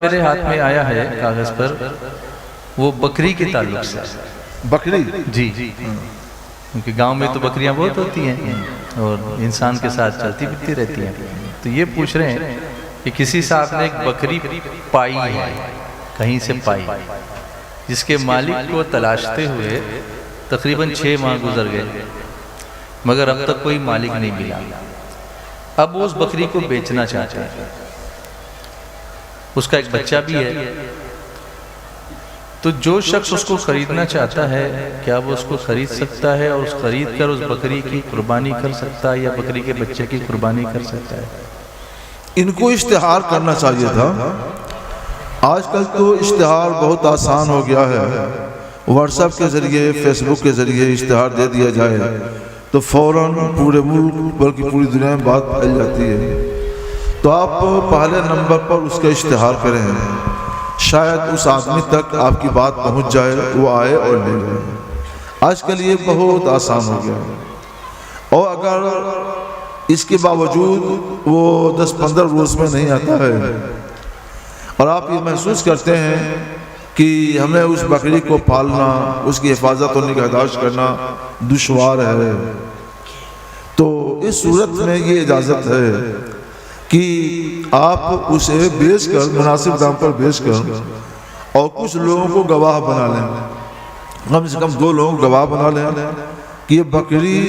میرے ہاتھ میں آیا ہے کاغذ پر، وہ بکری کے تعلق سے۔ بکری؟ جی، کیونکہ گاؤں میں تو بکریاں بہت ہوتی ہیں اور انسان کے ساتھ چلتی پھرتی رہتی ہیں، تو یہ پوچھ رہے ہیں کہ کسی صاحب نے ایک بکری پائی ہے، کہیں سے پائی، جس کے مالک کو تلاشتے ہوئے تقریباً 6 ماہ گزر گئے، مگر اب تک کوئی مالک نہیں ملا۔ اب وہ اس بکری کو بیچنا چاہتے ہیں، اس کا ایک بچہ بھی ہے، تو جو شخص اس کو خریدنا چاہتا ہے کیا وہ اس کو خرید سکتا ہے اور اس خرید کر اس بکری کی قربانی کر سکتا ہے یا بکری کے بچے کی قربانی کر سکتا ہے؟ ان کو اشتہار کرنا چاہیے تھا۔ آج کل تو اشتہار بہت آسان ہو گیا ہے، واٹس ایپ کے ذریعے، فیس بک کے ذریعے اشتہار دے دیا جائے تو فوراً پورے ملک بلکہ پوری دنیا میں بات پھیل جاتی ہے۔ تو آپ پہلے نمبر پر اس کا اشتہار کریں، شاید اس آدمی تک آپ کی بات پہنچ جائے، وہ آئے اور لے جائے۔ آج کل یہ بہت آسان ہو گیا، اور اگر اس کے باوجود وہ 10-15 روز میں نہیں آتا ہے اور آپ یہ محسوس کرتے ہیں کہ ہمیں اس بکری کو پالنا، اس کی حفاظت اور نگہداشت کرنا دشوار ہے، تو اس صورت میں یہ اجازت ہے کہ آپ اسے بیچ کر، مناسب دام پر بیچ کر، اور کچھ لوگوں کو گواہ بنا لیں، کم سے کم 2 لوگ گواہ بنا لیں کہ یہ بکری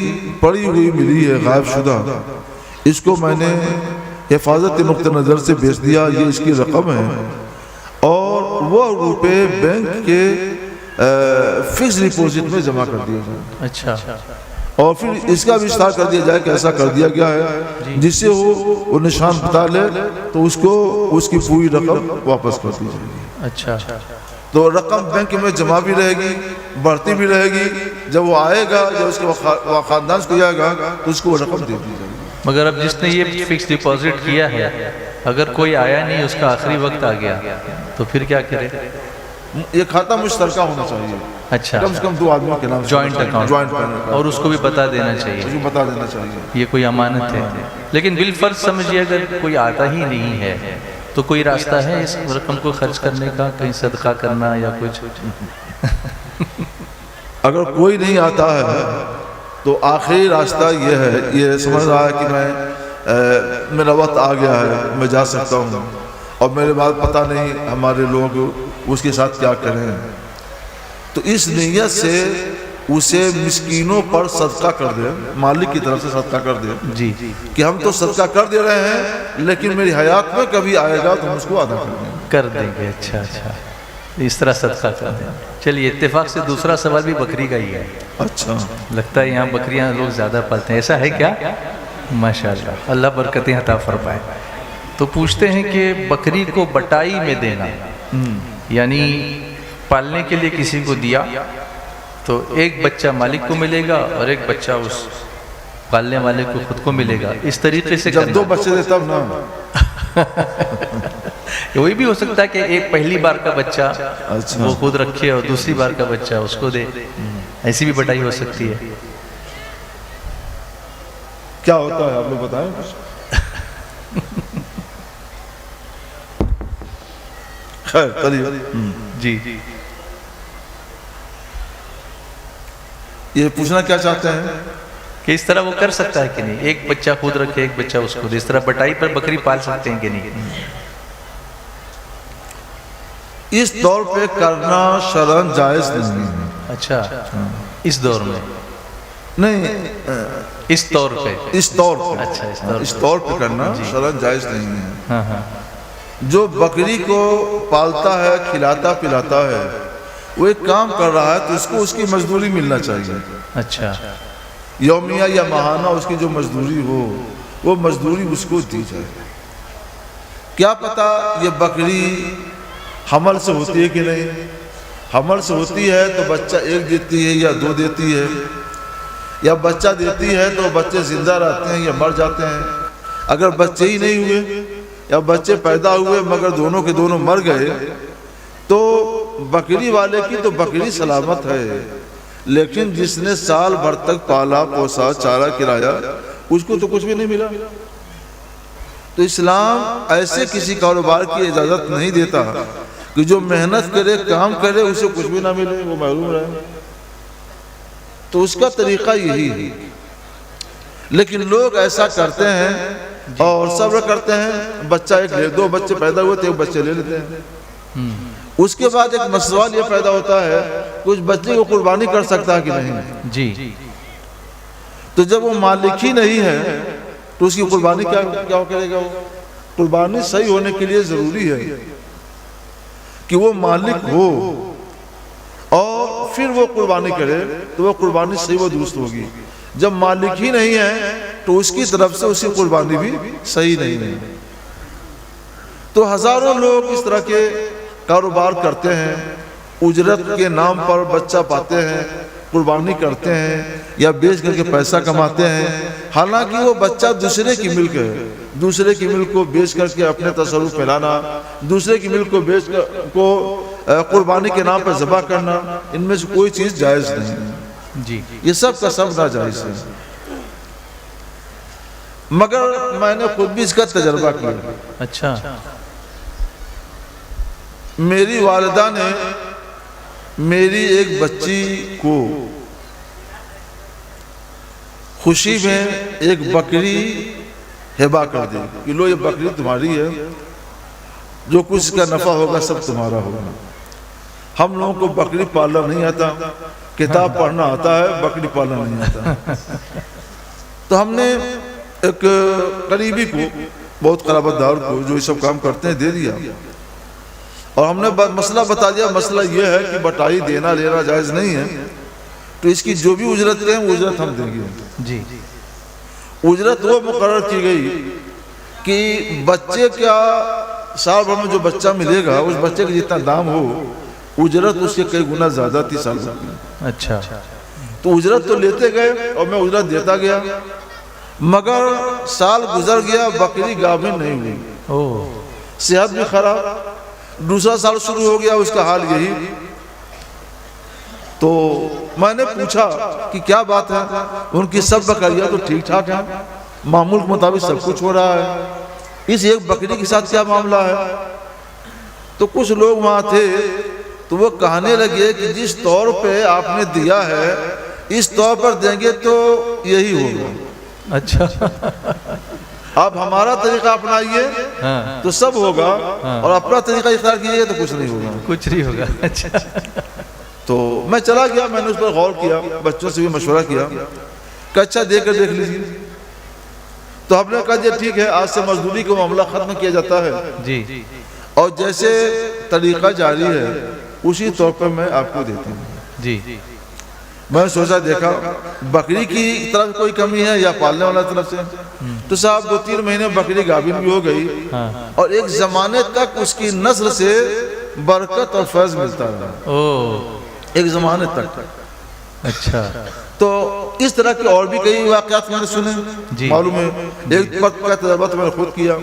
پڑی ہوئی ملی ہے غائب شدہ، اس کو میں نے حفاظت نقطہ نظر سے بیچ دیا، یہ اس کی رقم ہے، اور وہ روپے بینک کے فکس ڈپوزٹ میں جمع کر دیا جائے۔ اچھا، اور پھر اس کا بھی اشتہار کر دیا جائے کہ ایسا کر دیا گیا ہے، جس سے وہ نشان بتا لے تو اس کو اس کی پوری رقم واپس کر دی جائے گی۔ اچھا، تو رقم بینک میں جمع بھی رہے گی، بڑھتی بھی رہے گی، جب وہ آئے گا، جب اس کے خاندان کو جائے گا تو اس کو وہ رقم دے دی جائے گی۔ مگر اب جس نے یہ فکس ڈپوزٹ کیا ہے، اگر کوئی آیا نہیں، اس کا آخری وقت آ گیا، تو پھر کیا کرے؟ یہ کھاتہ مشترکہ ہونا چاہیے، اچھا، کم سے کم 2 آدمیوں کے نام، جوائنٹ اکاؤنٹ، اور اس کو بھی بتا دینا چاہیے، اس کو بتا دینا چاہیے، یہ کوئی امانت ہے۔ لیکن بالفرض سمجھیے اگر کوئی آتا ہی نہیں ہے تو کوئی راستہ ہے اس رقم کو خرچ کرنے کا، کہیں صدقہ کرنا یا کچھ؟ اگر کوئی نہیں آتا ہے تو آخری راستہ یہ ہے، یہ سمجھ رہا ہے کہ میرا وقت آ گیا ہے، میں جا سکتا ہوں، اور میرے بعد پتہ نہیں ہمارے لوگ اس کے ساتھ کیا کریں، تو اس نیت سے اسے مسکینوں پر صدقہ کر دے، مالک کی طرف سے صدقہ کر دے، جی، کہ ہم تو صدقہ کر دے رہے ہیں لیکن میری حیات میں کبھی آئے گا تو ہم اس کو ادا کر دیں گے۔ اچھا، اس طرح صدقہ کر دیں۔ چلیے، اتفاق سے دوسرا سوال بھی بکری کا ہی ہے۔ اچھا، لگتا ہے یہاں بکریاں لوگ زیادہ پالتے ہیں، ایسا ہے کیا؟ ماشاءاللہ، اللہ برکتیں عطا فرمائے۔ تو پوچھتے ہیں کہ بکری کو بٹائی میں دینا، یعنی پالنے کے لیے کسی کو دیا تو ایک بچہ مالک کو ملے گا اور ایک بچہ اس پالنے والے کو خود کو ملے گا، اس طریقے سے جب 2 بچے دے تب نا۔ وہی بھی ہو سکتا ہے کہ ایک پہلی بار کا بچہ وہ خود رکھے اور دوسری بار کا بچہ اس کو دے، ایسی بھی بٹائی ہو سکتی ہے۔ کیا ہوتا ہے آپ لوگ بتائیں؟ خیر، جی، یہ پوچھنا کیا چاہتے ہیں کہ اس طرح وہ کر سکتا ہے کہ نہیں، ایک بچہ خود رکھے ایک بچہ اس کو دے، اس طرح بٹائی پر بکری پال سکتے ہیں کہ نہیں؟ اس دور پہ کرنا شرعاً جائز نہیں ہے۔ اچھا، اس دور میں نہیں، اس طور پہ، اس طور پہ، اچھا، اس طور پہ کرنا شرعاً جائز نہیں ہے۔ ہاں، جو بکری کو پالتا ہے، کھلاتا پلاتا ہے، وہ ایک کام کر رہا ہے تو اس کو اس کی مزدوری ملنا چاہیے۔ اچھا، یومیہ یا ماہانہ اس کی جو مزدوری ہو، وہ مزدوری اس کو دی جائے۔ کیا پتا یہ بکری حمل سے ہوتی ہے کہ نہیں، حمل سے ہوتی ہے تو بچہ 1 دیتی ہے یا 2 دیتی ہے، یا بچہ دیتی ہے تو بچے زندہ رہتے ہیں یا مر جاتے ہیں۔ اگر بچے ہی نہیں ہوئے یا بچے پیدا ہوئے مگر دونوں کے دونوں مر گئے تو بکری والے کی تو بکری سلامت ہے، لیکن جس نے سال بھر تک پالا پوسا چارہ کرایا اس کو تو کچھ بھی نہیں ملا۔ تو اسلام ایسے کسی کاروبار کی اجازت نہیں دیتا کہ جو محنت کرے کام کرے اسے کچھ بھی نہ ملے، وہ محروم رہے۔ تو اس کا طریقہ یہی ہے، لیکن لوگ ایسا کرتے ہیں اور صبر کرتے ہیں، بچہ ایک لے، 2 بچے پیدا ہوئے تو ایک بچے لے لیتے ہیں۔ اس کے بعد ایک سوال یہ پیدا ہوتا ہے کچھ بچے کو قربانی کر سکتا ہے کہ نہیں؟ جی تو جب وہ مالک ہی نہیں ہے تو اس کی قربانی کیا کرے گا؟ وہ قربانی صحیح ہونے کے لیے ضروری ہے کہ وہ مالک ہو اور پھر وہ قربانی کرے، تو وہ قربانی صحیح و درست ہوگی۔ جب مالک ہی نہیں ہے تو اس کی طرف سے اس کی قربانی بھی صحیح نہیں ہے۔ تو ہزاروں لوگ اس طرح کے کاروبار کرتے ہیں، اجرت کے نام پر بچہ پاتے ہیں، قربانی کرتے ہیں یا بیچ کر کے پیسہ کماتے ہیں، حالانکہ وہ بچہ دوسرے کی ملک ہے۔ دوسرے کی ملک کو بیچ کر کے اپنے تصرف پھیلانا، دوسرے کی ملک کو بیچ کر کو قربانی کے نام پر ذبح کرنا، ان میں سے کوئی چیز جائز نہیں ہے۔ جی یہ سب کا سب ناجائز ہے۔ مگر میں نے خود بھی اس کا تجربہ کیا۔ اچھا، میری والدہ نے میری ایک بچی کو خوشی میں ایک بکری ہبہ کر دی کہ لو یہ بکری تمہاری ہے، جو کچھ اس کا نفع ہوگا سب تمہارا ہوگا۔ ہم لوگوں کو بکری پالنا نہیں آتا، کتاب پڑھنا آتا ہے، بکری پالنا نہیں آتا۔ تو ہم نے ایک قریبی کو، بہت قرابت دار کو جو یہ سب کام کرتے ہیں دے دیا، اور ہم نے مسئلہ بتا دیا، مسئلہ یہ ہے کہ بٹائی دینا لینا جائز نہیں ہے، تو اس کی جو بھی اجرت ہے وہ اجرت ہم دیں گے۔ جی اجرت وہ مقرر کی گئی کہ بچے کا سال بھر میں جو بچہ ملے گا اس بچے کا جتنا دام ہو، اجرت اس کے کئی گنا زیادہ تھی سال بھر کی۔ اچھا، تو اجرت تو لیتے گئے اور میں اجرت دیتا گیا، مگر سال گزر گیا، بکری گابن نہیں ہوئی، صحت بھی خراب، دوسرا سال شروع ہو گیا، اس کا حال یہی۔ تو میں نے پوچھا کہ کیا بات ہے؟ ان کی سب بکریاں تو ٹھیک ٹھاک ہیں، معمول کے مطابق سب کچھ ہو رہا ہے، اس ایک بکری کے ساتھ کیا معاملہ ہے؟ تو کچھ لوگ وہاں تھے تو وہ کہنے لگے کہ جس طور پہ آپ نے دیا ہے اس طور پر دیں گے تو یہی ہوگا۔ اچھا، آپ ہمارا طریقہ اپنائیے تو سب ہوگا، اور اپنا طریقہ اختیار کیجیے تو کچھ نہیں ہوگا، کچھ نہیں ہوگا۔ اچھا، تو میں چلا گیا، میں نے اس پر غور کیا، بچوں سے بھی مشورہ کیا کہ اچھا دے کر دیکھ لیجیے۔ تو ہم نے کہا جی ٹھیک ہے، آج سے مزدوری کا معاملہ ختم کیا جاتا ہے، جی اور جیسے طریقہ جاری ہے اسی طور پر میں آپ کو دیتا ہوں۔ جی میں نے سوچا، دیکھا بکری کی طرف کوئی کمی ہے یا پالنے والا طرف سے؟ تو صاحب 2-3 مہینے بکری گابن بھی ہو گئی، اور ایک زمانے تک اس کی نسل سے برکت اور فیض ملتا رہا، ایک زمانے تک۔ اچھا، تو اس طرح کے اور بھی کئی واقعات میں نے سنے، معلوم ہے ایک وقت کا تجربہ تو میں نے خود کیا۔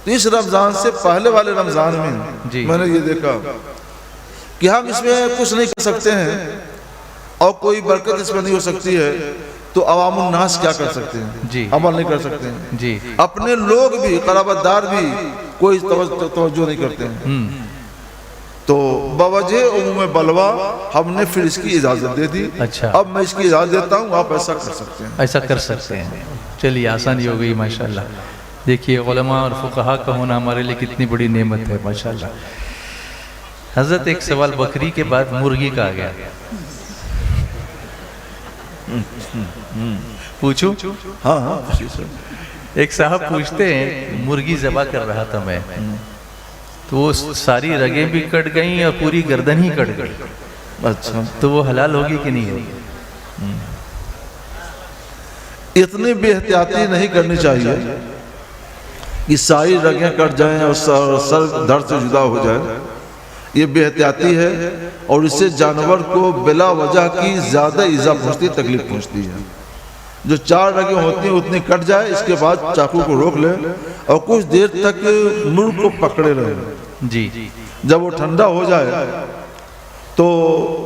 تو اس رمضان سے پہلے والے رمضان میں میں نے یہ دیکھا کہ ہم اس میں کچھ نہیں کر سکتے ہیں اور کوئی برکت اس میں نہیں ہو سکتی ہے، تو عوام الناس کیا کر سکتے ہیں؟ عمل نہیں کر سکتے ہیں، اپنے لوگ بھی، قرابت دار بھی کوئی توجہ نہیں کرتے ہیں۔ تو بوجہ عموم بلوا ہم نے پھر اس کی اجازت دے دی۔ اب میں اس کی اجازت دیتا ہوں، آپ ایسا کر سکتے ہیں، ایسا کر سکتے ہیں۔ چلیے آسانی ہو گئی ماشاءاللہ۔ دیکھیے علماء اور فقہاء کا ہونا ہمارے لیے کتنی بڑی نعمت ہے ماشاءاللہ۔ حضرت ایک سوال بکری کے بعد مرغی کا آ گیا، پوچھوں؟ ہاں، ایک صاحب پوچھتے ہیں مرغی ذبح کر رہا تھا میں، تو وہ ساری رگیں بھی کٹ گئیں اور پوری گردن ہی کٹ گئی، اچھا تو وہ حلال ہوگی کہ نہیں ہوگی؟ اتنی بے احتیاطی نہیں کرنی چاہیے کہ ساری رگیں کٹ جائیں اور سر دھڑ سے جدا ہو جائے، یہ بے احتیاطی ہے، اور اس سے جانور کو بلا وجہ کی زیادہ ایذا پہنچتی، تکلیف پہنچتی ہے۔ جو 4 رگیں ہوتی ہیں اتنی کٹ جائے، اس کے بعد چاقو کو روک لیں اور کچھ دیر تک مرغ کو پکڑے رہیں، جی جب وہ ٹھنڈا ہو جائے تو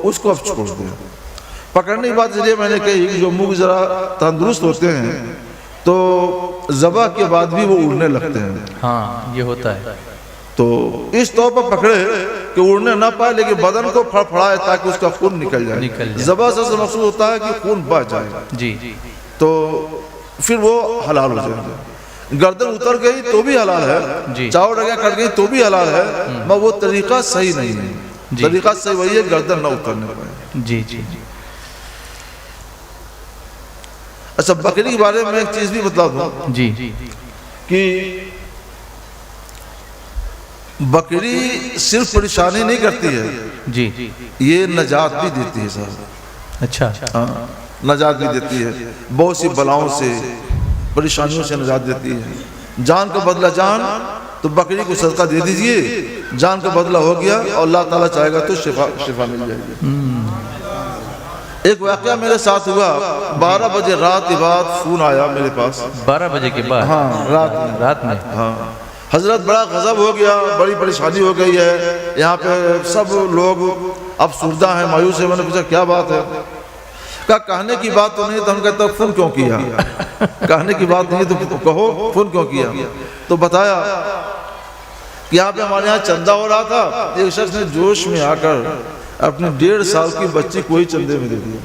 اس کو اب چھوڑ دیں۔ پکڑنے کی بات اس لیے میں نے کہی کہ جو مرغ ذرا تندرست ہوتے ہیں تو ذبح کے بعد بھی وہ اڑنے لگتے ہیں. ہاں یہ ہوتا ہے. تو اس طور پر پکڑے کہ اڑنے نہ پائے لیکن بدن کو پھڑپھڑائے تاکہ اس کا خون نکل جائے. ذبح سے مقصود ہوتا ہے کہ خون بہہ جائے. جی تو پھر وہ حلال ہو جائے گا. گردن اتر گئی تو بھی حلال ہے, چاو ڈگیاں کٹ گئی تو بھی حلال ہے, مگر وہ طریقہ صحیح نہیں ہے. طریقہ صحیح وہی ہے گردن نہ اترنے پائے. جی جی جی. اچھا بکری کے بارے میں ایک چیز بھی بتا دوں جی کہ بکری صرف پریشانی نہیں کرتی ہے, جی یہ نجات بھی دیتی ہے صاحب. اچھا نجات بھی دیتی ہے, بہت سی بلاؤں سے پریشانیوں سے نجات دیتی ہے. جان کا بدلہ جان, تو بکری کو صدقہ دے دیجئے, جان کا بدلہ ہو گیا اور اللہ تعالیٰ چاہے گا تو شفا مل جائے گی. ایک واقعہ میرے ساتھ ہوا, 12 بجے رات کے بعد فون آیا میرے پاس. 12 بجے کے بعد؟ ہاں رات میں. ہاں حضرت بڑا غضب ہو گیا, بڑی پریشانی ہو گئی ہے, یہاں پہ سب لوگ افسردہ ہیں, مایوس ہیں. میں نے پوچھا کیا بات ہے؟ کہا کہنے کی بات تو نہیں. تو ہم کہتے فون کیوں کیا؟ کہنے کی بات نہیں تو کہو فون کیوں کیا؟ تو بتایا کہ یہاں پہ ہمارے یہاں چندہ ہو رہا تھا, ایک شخص نے جوش میں آ کر اپنی 1.5 سال کی بچی کو ہی چندے میں دے دیا.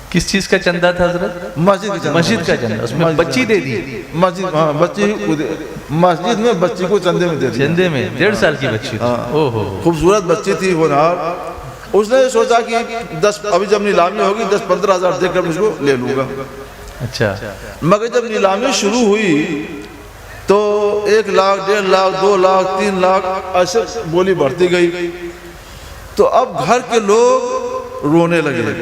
کس چیز کا چندہ تھا حضرت؟ مسجد کا چندہ. اس میں بچی دے دی؟ مسجد, ہاں بچی کو مسجد میں بچی کو چندے میں دے دیا. چندے میں 1.5 سال کی بچی. خوبصورت بچی تھی وہ نار. اس نے سوچا کہ ابھی جب نیلامی ہوگی 10-15 ہزار دے کر مجھ کو لے لوں گا. اچھا. مگر جب نیلامی شروع ہوئی تو 1 لاکھ, 1.5 لاکھ, 2 لاکھ, 3 لاکھ ایسے بولی بڑھتی گئی. تو اب گھر کے لوگ رونے لگے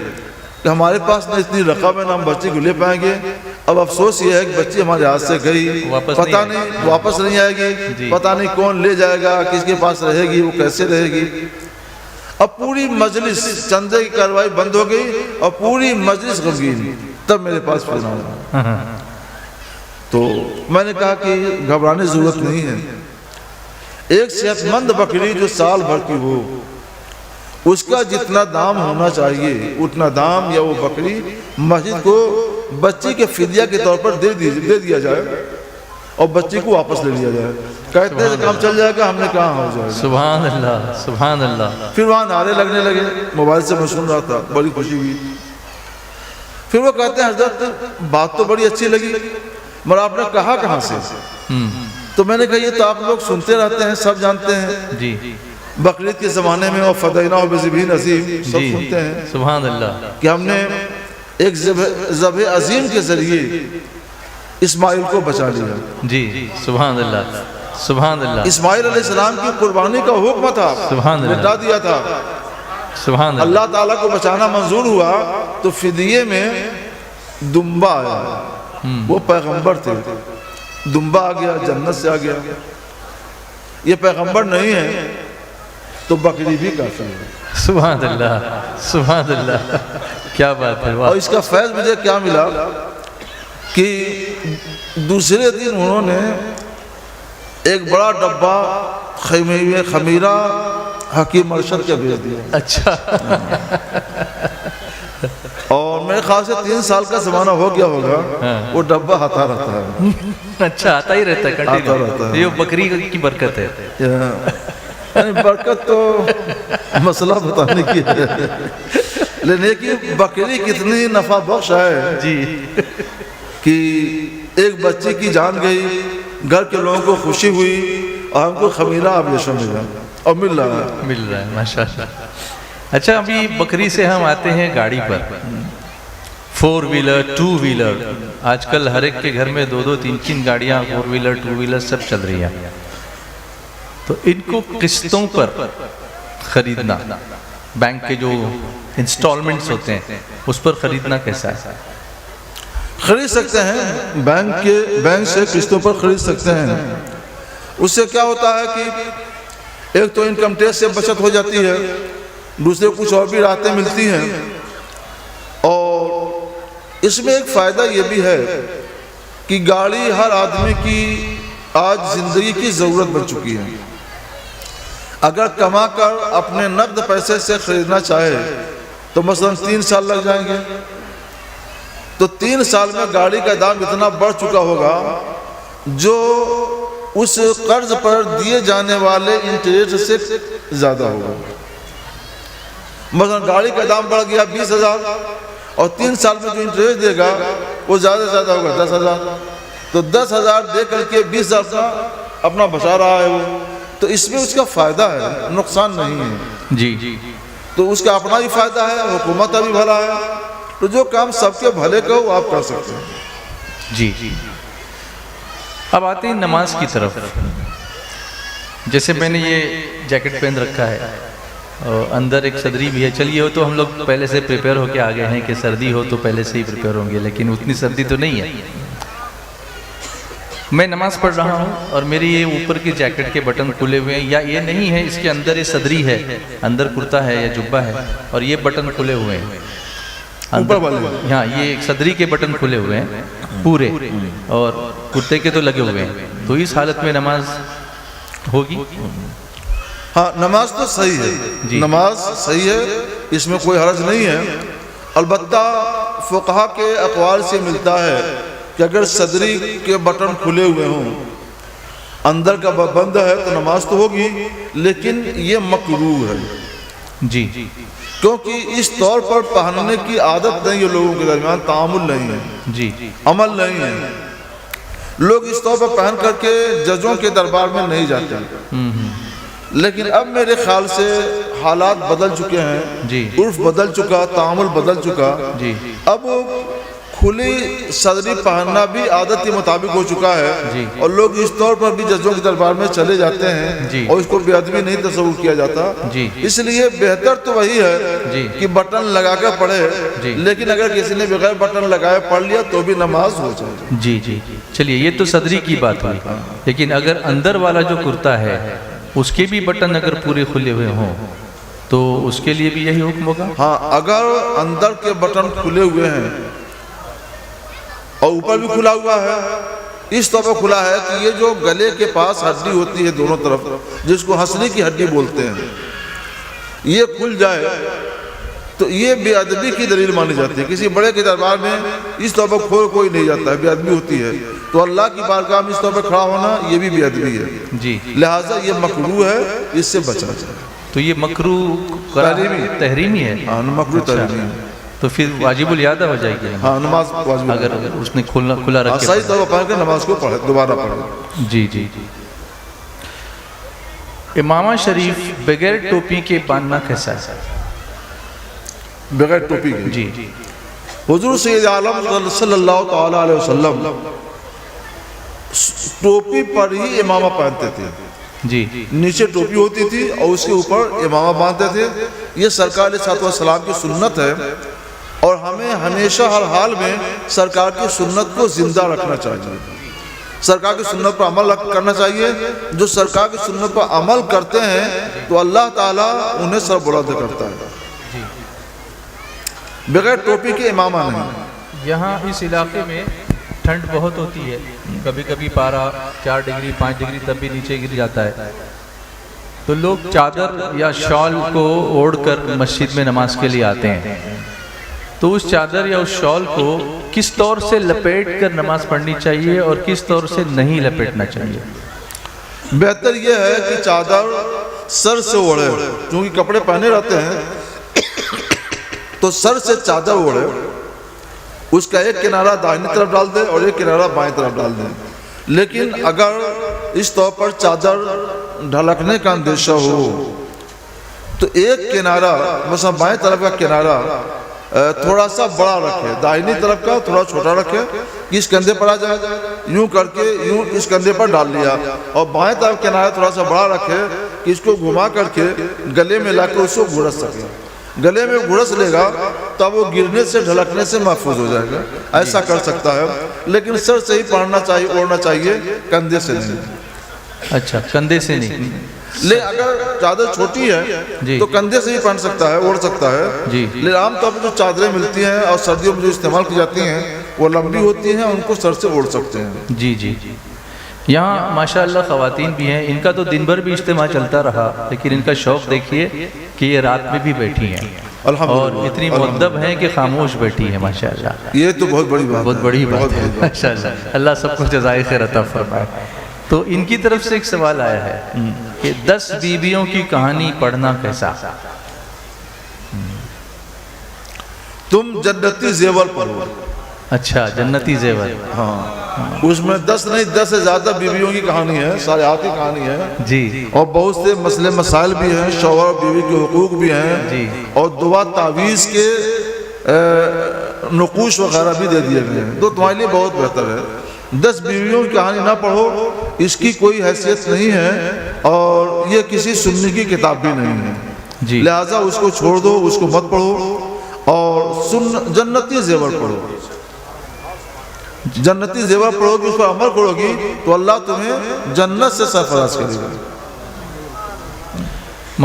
کہ ہمارے پاس نہ اتنی رقم ہے, نہ ہم بچی کو لے پائیں گے. اب افسوس یہ ہے کہ بچی ہمارے ہاتھ سے گئی, پتہ نہیں واپس نہیں آئے گی, پتہ نہیں کون لے جائے گا, کس کے پاس رہے گی, وہ کیسے رہے گی. اب پوری مجلس, چندے کی کارروائی بند ہو گئی اور پوری مجلس غمگین. تب میرے پاس فون آیا. تو میں نے کہا کہ گھبرانے ضرورت نہیں ہے. ایک صحت مند بکری جو سال بھر کی ہو, اس کا جتنا دام ہونا چاہیے اتنا دام یا وہ بکری مسجد کو بچی کے فدیہ کے طور پر دے دیا جائے اور بچی کو واپس لے لیا جائے. کہتے ہیں کام چل جائے گا. ہم نے کہا ہو جائے گا. سبحان اللہ سبحان اللہ. پھر وہاں نعرے لگنے لگے, موبائل سے میں سن رہا تھا, بڑی خوشی ہوئی. پھر وہ کہتے ہیں حضرت بات تو بڑی اچھی لگی مگر آپ نے کہا کہاں سے؟ تو میں نے کہا یہ تو آپ لوگ سنتے رہتے ہیں, سب جانتے ہیں. جی بقرعید کے زمانے میں اور فدیناہ بذبح عظیم سب سنتے ہیں. سبحان اللہ. کہ ہم نے ایک ذبح عظیم کے ذریعے اسماعیل کو بچا لیا. جی سبحان اللہ سبحان اللہ. اسماعیل علیہ السلام کی قربانی کا حکم تھا, سبحان اللہ, مٹا دیا تھا. سبحان اللہ. اللہ تعالیٰ کو بچانا منظور ہوا تو فدیے میں دمبا آیا. وہ پیغمبر تھے, دمبا آ گیا, جنت سے آ گیا. یہ پیغمبر نہیں ہے تو بکری بھی کافی ہے. سبحان اللہ سبحان اللہ. کیا بات ہے. اور اس کا فیض مجھے کیا ملا کہ دوسرے دن انہوں نے ایک بڑا ڈبہ خمیرہ حکیم ارشد کا بھیج دیا. اچھا. اور میرے خیال سے 3 سال کا زمانہ ہو گیا ہوگا, وہ ڈبہ آتا رہتا ہے. اچھا آتا ہی رہتا ہے, آتا رہتا ہے. یہ بکری کی برکت ہے. برکت تو مسئلہ بتانے کی ہے, لیکن بکری کتنی نفع بخش ہے جی کہ ایک بچے کی جان گئی, گھر کے لوگوں کو خوشی ہوئی اور ہم کو خمیرہ ابلیشن ملا اور مل رہا ہے ماشاءاللہ. اچھا ابھی بکری سے ہم آتے ہیں گاڑی پر. 4 ویلر 2 ویلر, آج کل ہر ایک کے گھر میں 2-2 3-3 گاڑیاں 4 ویلر 2 ویلر سب چل رہی ہیں. تو ان کو قسطوں پر خریدنا, بینک کے جو انسٹالمنٹس ہوتے ہیں اس پر خریدنا کیسا ہے؟ خرید سکتے ہیں, بینک سے قسطوں پر خرید سکتے ہیں. اس سے کیا ہوتا ہے کہ ایک تو انکم ٹیکس سے بچت ہو جاتی ہے, دوسرے کچھ اور بھی راحتیں ملتی ہیں. اور اس میں ایک فائدہ یہ بھی ہے کہ گاڑی ہر آدمی کی آج زندگی کی ضرورت بن چکی ہے. اگر کما کر اپنے نقد پیسے سے خریدنا چاہے تو مثلا 3 سال لگ جائیں گے, تو 3 سال میں گاڑی کا دام اتنا بڑھ چکا ہوگا جو اس قرض پر دیے جانے والے انٹریسٹ سے زیادہ ہوگا۔ مثلا گاڑی کا دام بڑھ گیا 20,000 اور 3 سال میں جو انٹریسٹ دے گا وہ زیادہ سے زیادہ ہوگا 10,000، تو 10,000 دے کر کے 20,000 کا اپنا بچا رہا ہے وہ، تو اس میں اس کا فائدہ ہے، نقصان نہیں ہے جی تو اس کا اپنا بھی فائدہ ہے، حکومت کا بھی بھلا ہے، تو جو کام سب کے بھلے کا وہ آپ کر سکتے ہیں۔ جی اب آتے ہیں نماز کی طرف۔ جیسے میں نے یہ جیکٹ پہن رکھا ہے اور اندر ایک صدری بھی ہے، چلیے وہ تو ہم لوگ پہلے سے پریپیئر ہو کے آگے ہیں کہ سردی ہو تو پہلے سے ہی پریپیئر ہوں گے، لیکن اتنی سردی تو نہیں ہے۔ میں نماز پڑھ رہا ہوں اور میری یہ اوپر کی جیکٹ کے بٹن کھلے ہوئے ہیں، یا یہ نہیں ہے، اس کے اندر یہ صدری ہے، اندر کرتا ہے یا جبہ ہے اور یہ بٹن کھلے ہوئے ہیں اوپر والے، ہاں یہ ایک صدری کے بٹن کھلے ہوئے ہیں پورے اور کرتے کے تو لگے ہوئے ہیں، تو اس حالت میں نماز ہوگی؟ ہاں نماز تو صحیح ہے، نماز صحیح ہے، اس میں کوئی حرج نہیں ہے۔ البتہ فقہا کے اقوال سے ملتا ہے کہ اگر صدری کے بٹن کھلے ہوئے ہوں، اندر کا بند ہے تو نماز تو ہوگی، لیکن یہ مکروہ ہے جی کیونکہ اس طور پر پہننے کی عادت نہیں ہے، لوگوں کے درمیان تعامل نہیں ہے، جی عمل نہیں ہے، لوگ اس طور پر پہن کر کے ججوں کے دربار میں نہیں جاتے، لیکن اب میرے خیال سے حالات بدل چکے ہیں، جی عرف بدل چکا، تعامل بدل چکا، جی اب کھلی صدری پہننا بھی عادت کے مطابق ہو چکا ہے، جی اور لوگ اس طور پر بھی ججوں کے دربار میں چلے جاتے ہیں، جی اور اس کو بے ادبی نہیں تصور کیا جاتا، جی اس لیے بہتر تو وہی ہے جی کہ بٹن لگا کر پڑھے، جی لیکن اگر کسی نے بغیر بٹن لگائے پڑھ لیا تو بھی نماز ہو جائے۔ جی جی چلیے یہ تو صدری کی بات ہوئی، لیکن اگر اندر والا جو کرتا ہے اس کے بھی بٹن اگر پورے کھلے ہوئے ہوں تو اس کے لیے بھی یہی حکم ہوگا؟ ہاں اگر اندر کے بٹن کھلے ہوئے ہیں اور اوپر بھی کھلا ہوا ہے، اس طور پر کھلا ہے کہ یہ جو گلے کے پاس ہڈی ہوتی ہے دونوں طرف، جس کو ہنسلی کی ہڈی بولتے ہیں، یہ کھل جائے تو یہ بے ادبی کی دلیل مانی جاتی ہے۔ کسی بڑے کے دربار میں اس طور پر کھول کوئی نہیں جاتا ہے، بے ادبی ہوتی ہے، تو اللہ کی بارگاہ میں اس طور پر کھڑا ہونا یہ بھی بے ادبی ہے، جی لہٰذا یہ مکروہ ہے، اس سے بچا جائے۔ تو یہ مکروہ تحریمی ہے؟ ہاں مکروہ تحریمی ہے، تو پھر واجب الادا ہو جائے گی ہاں نماز واجب اگر اس نے کھلا رکھے؟ صحیح طور پر پڑھ کے نماز کو پڑھے، دوبارہ پڑھے۔ جی جی امامہ شریف بغیر ٹوپی کے باندھنا کیسا ہے؟ بغیر ٹوپی کے جی حضور سید عالم صلی اللہ تعالی علیہ وسلم ٹوپی پر ہی امامہ پہنتے تھے، جی نیچے ٹوپی ہوتی تھی اور اس کے اوپر امامہ باندھتے تھے۔ یہ سرکار علیہ السلام کی سنت ہے، اور ہمیں ہمیشہ ہر حال میں سرکار کی سنت کو زندہ رکھنا چاہیے، سرکار کی سنت پر عمل کرنا چاہیے۔ جو سرکار کی سنت پر عمل کرتے ہیں تو اللہ تعالیٰ انہیں سر بلند کرتا ہے، بغیر ٹوپی کے امامہ نہیں۔ یہاں اس علاقے میں ٹھنڈ بہت ہوتی ہے، کبھی کبھی پارا 4 ڈگری 5 ڈگری تب بھی نیچے گر جاتا ہے، تو لوگ چادر یا شال کو اوڑھ کر مسجد میں نماز کے لیے آتے ہیں، تو اس چادر یا اس شال کو کس طور سے لپیٹ کر نماز پڑھنی چاہیے اور کس طور سے نہیں لپیٹنا چاہیے؟ بہتر یہ ہے کہ چادر سر سے اوڑھے، کیونکہ کپڑے پہنے رہتے ہیں تو سر سے چادر اوڑھے، اس کا ایک کنارہ دائنی طرف ڈال دے اور ایک کنارہ بائیں طرف ڈال دے۔ لیکن اگر اس طور پر چادر ڈھلکنے کا اندیشہ ہو تو ایک کنارہ مثلا بائیں طرف کا کنارہ تھوڑا سا بڑا رکھے، دائنی طرف کا تھوڑا چھوٹا رکھے کہ اس کندھے پر آ جائے، یوں کر کے یوں اس کندھے پر ڈال لیا، اور بائیں طرف کنارہ تھوڑا سا بڑا رکھے کہ اس کو گھما کر کے گلے میں لا کے اس کو گھڑس سکے، گلے میں گھڑس لے گا تب وہ گرنے سے ڈھلکنے سے محفوظ ہو جائے گا، ایسا کر سکتا ہے، لیکن سر سے ہی پہننا چاہیے، اوڑھنا چاہیے، کندھے سے نہیں۔ اچھا کندھے سے نہیں، لیکن اگر چادر چھوٹی ہے تو کندھے سے ہی پہن سکتا ہے، اوڑھ سکتا ہے، لیکن عام طور پر جو چادریں ملتی ہیں اور سردیوں میں جو استعمال کی جاتی ہیں وہ لمبی ہوتی ہیں، ان کو سر سے اوڑھ سکتے ہیں۔ جی جی یہاں ماشاءاللہ خواتین بھی ہیں، ان کا تو دن بھر بھی اجتماع چلتا رہا، لیکن ان کا شوق دیکھیے کہ یہ رات میں بھی بیٹھی ہیں، اور اتنی مؤدب ہیں کہ خاموش بیٹھی ہے ماشاءاللہ. یہ تو بہت بڑی بات بہت بڑی بات ہے ماشاءاللہ. اللہ سب کو جزائے خیر عطا فرمائے. تو ان کی طرف سے ایک سوال آیا ہے کہ 10 بیویوں کی کہانی پڑھنا کیسا؟ تم جنتی زیور پڑھو. اچھا، جنتی زیور. ہاں، اس میں 10 نہیں 10 سے زیادہ بیویوں کی کہانی ہے، صالحات کی کہانی ہے جی. اور بہت سے مسئلے مسائل بھی ہیں، شوہر اور بیوی کے حقوق بھی ہیں جی. اور دعا تعویذ کے نقوش وغیرہ بھی دے دیے گئے ہیں. تو تمہارے لیے بہت بہتر ہے 10 بیویوں کی کہانی نہ پڑھو، اس کی کوئی حیثیت نہیں ہے اور یہ کسی سنی کی کتاب بھی نہیں ہے. جی. لہٰذا اس کو چھوڑ دو، اس کو مت پڑھو اور جنتی زیور پڑھو. جنتی زیور پڑھو گی، اس پر عمل کرو گی تو اللہ تمہیں جنت سے سرفراز کرے گا.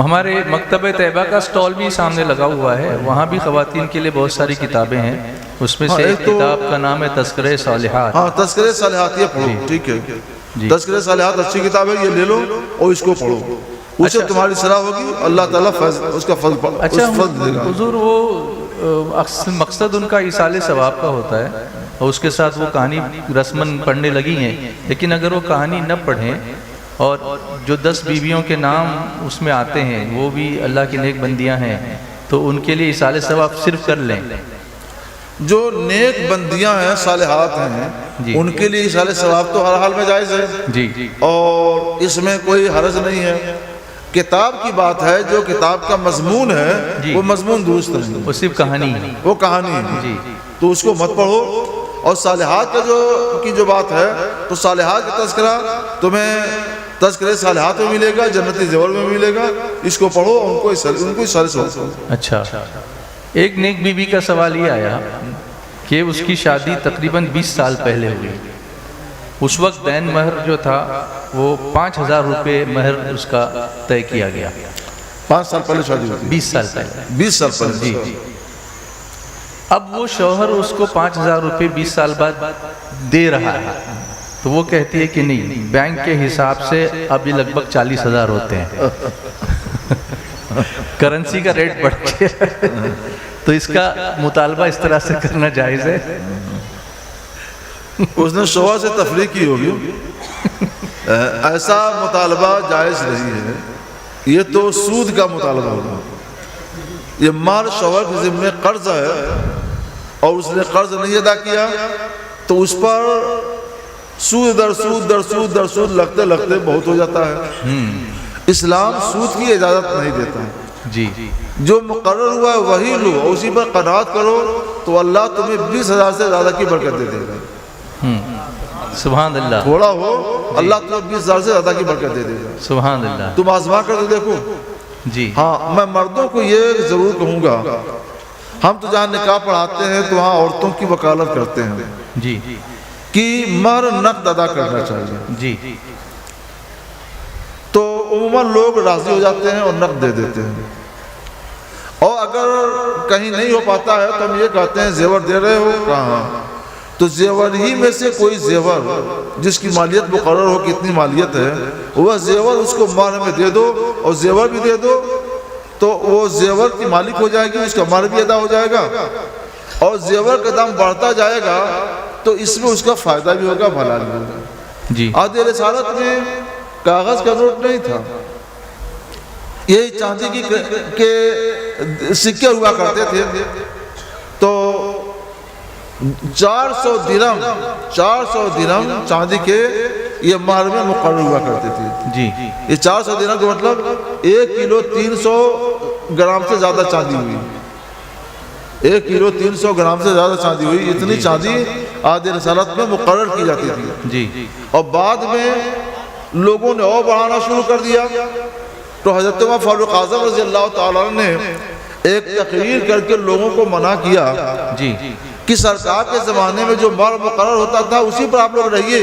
ہمارے مکتبہ طیبہ کا سٹال بھی سامنے لگا ہوا ہے، وہاں بھی خواتین کے لیے بہت ساری کتابیں ہیں. اس میں سے ایک کتاب کا نام ہے تذکرہ صالحات. ہاں، تذکرہ صالحات یہ پڑھو. ٹھیک ہے، تذکرہ صالحات اچھی کتاب ہے، یہ لے لو اور اس کو پڑھو. اس سے تمہاری صلاح ہوگی، اللہ تعالیٰ اس کا فضل دے گا. حضور وہ مقصد ان کا ایصال ثواب کا ہوتا ہے اور اس کے ساتھ وہ کہانی رسماً پڑھنے لگی ہیں، لیکن اگر وہ کہانی نہ پڑھیں اور جو 10 بیویوں کے نام اس میں آتے ہیں وہ بھی اللہ کی نیک بندیاں ہیں تو ان کے لیے ایصال ثواب صرف کر لیں. جو نیک بندیاں ہیں، صالحات ہیں، ان کے لیے ایصال ثواب تو ہر حال میں جائز ہے جی. اور اس میں کوئی حرج نہیں ہے. کتاب کی بات ہے، جو کتاب کا مضمون ہے وہ مضمون درست نہیں، وہ صرف کہانی ہے، وہ کہانی ہے جی. تو اس کو مت پڑھو. اور صالحات کا جو بات ہے تو صالحات کا تذکرہ تمہیں تذکرہ صالحات میں ملے گا، جنتی زیور میں ملے گا. اس کو پڑھو، ان کو ایصال ثواب. اچھا، ایک نیک بیوی کا سوال یہ آیا کہ اس کی شادی تقریباً 20 سال پہلے ہوئی. اس وقت دین مہر جو تھا وہ 5000 روپے مہر اس کا طے کیا گیا. 5 سال پہلے شادی ہوئی؟ 20 سال پہلے. 20 سال پہلے. جی. اب وہ شوہر اس کو 5000 روپے 20 سال بعد دے رہا ہے تو وہ کہتی ہے کہ نہیں، بینک کے حساب سے ابھی لگ بھگ 40,000 ہوتے ہیں. کرنسی کا ریٹ بڑھ گیا تو اس کا مطالبہ اس طرح سے کرنا جائز ہے؟ اس نے شوہر سے تفریق کی ہوگی. ایسا مطالبہ جائز نہیں ہے، یہ تو سود کا مطالبہ ہوگا. یہ مال شوہر کے ذمہ قرض ہے اور اس نے قرض نہیں ادا کیا تو اس پر سود در سود در سود در سود لگتے لگتے بہت ہو جاتا ہے. اسلام سود کی اجازت نہیں دیتا ہے. جی. جو مقرر ہوا ہے وہی لو اور اسی پر قناعت کرو تو اللہ تمہیں 20,000 سے زیادہ کی برکت دے دے گا. سبحان اللہ. تھوڑا ہو اللہ تمہیں 20,000 سے زیادہ کی برکت دے دے گا. سبحان اللہ. تم آزما کر تو دیکھو. جی. ہاں، میں مردوں کو یہ ضرور کہوں گا، ہم تو جہاں نکاح پڑھاتے ہیں تو وہاں عورتوں کی وکالت کرتے ہیں جی کہ مہر نقد ادا کرنا چاہیے. جی. تو عموماً لوگ راضی ہو جاتے ہیں اور نقد دے دیتے ہیں. اور اگر کہیں نہیں ہو پاتا ہے تو ہم یہ کہتے ہیں زیور دے رہے ہو کہاں؟ تو زیور ہی میں سے کوئی زیور جس کی مالیت مقرر ہو، کتنی مالیت ہے، وہ زیور اس کو مہر میں دے دو اور زیور بھی دے دو تو وہ زیور کی مالک ہو جائے گی، اس کا مہر بھی ادا ہو جائے گا اور زیور کا دام بڑھتا جائے گا تو اس میں اس کا فائدہ بھی ہوگا، بھلا بھی ہوگا. جی. عہد رسالت میں کاغذ کا نوٹ نہیں تھا، یہی چاندی کے سکے ہوا کرتے تھے. تو 400 درہم چاندی کے یہ مہر میں مقرر ہوا کرتے تھے. جی. یہ 400 درہم کا مطلب 1 کلو 300 گرام سے زیادہ چاندی ہوئی. 1 کلو 300 گرام سے زیادہ چاندی ہوئی. اتنی چاندی عہد رسالت میں مقرر کی جاتی تھی. جی. اور بعد میں لوگوں نے اور بڑھانا شروع کر دیا تو حضرت عمر فاروق اعظم رضی اللہ تعالیٰ نے ایک تقریر کر کے لوگوں کو منع کیا جی کہ سرکار کے زمانے میں جو مہر مقرر ہوتا تھا اسی پر آپ لوگ رہیے،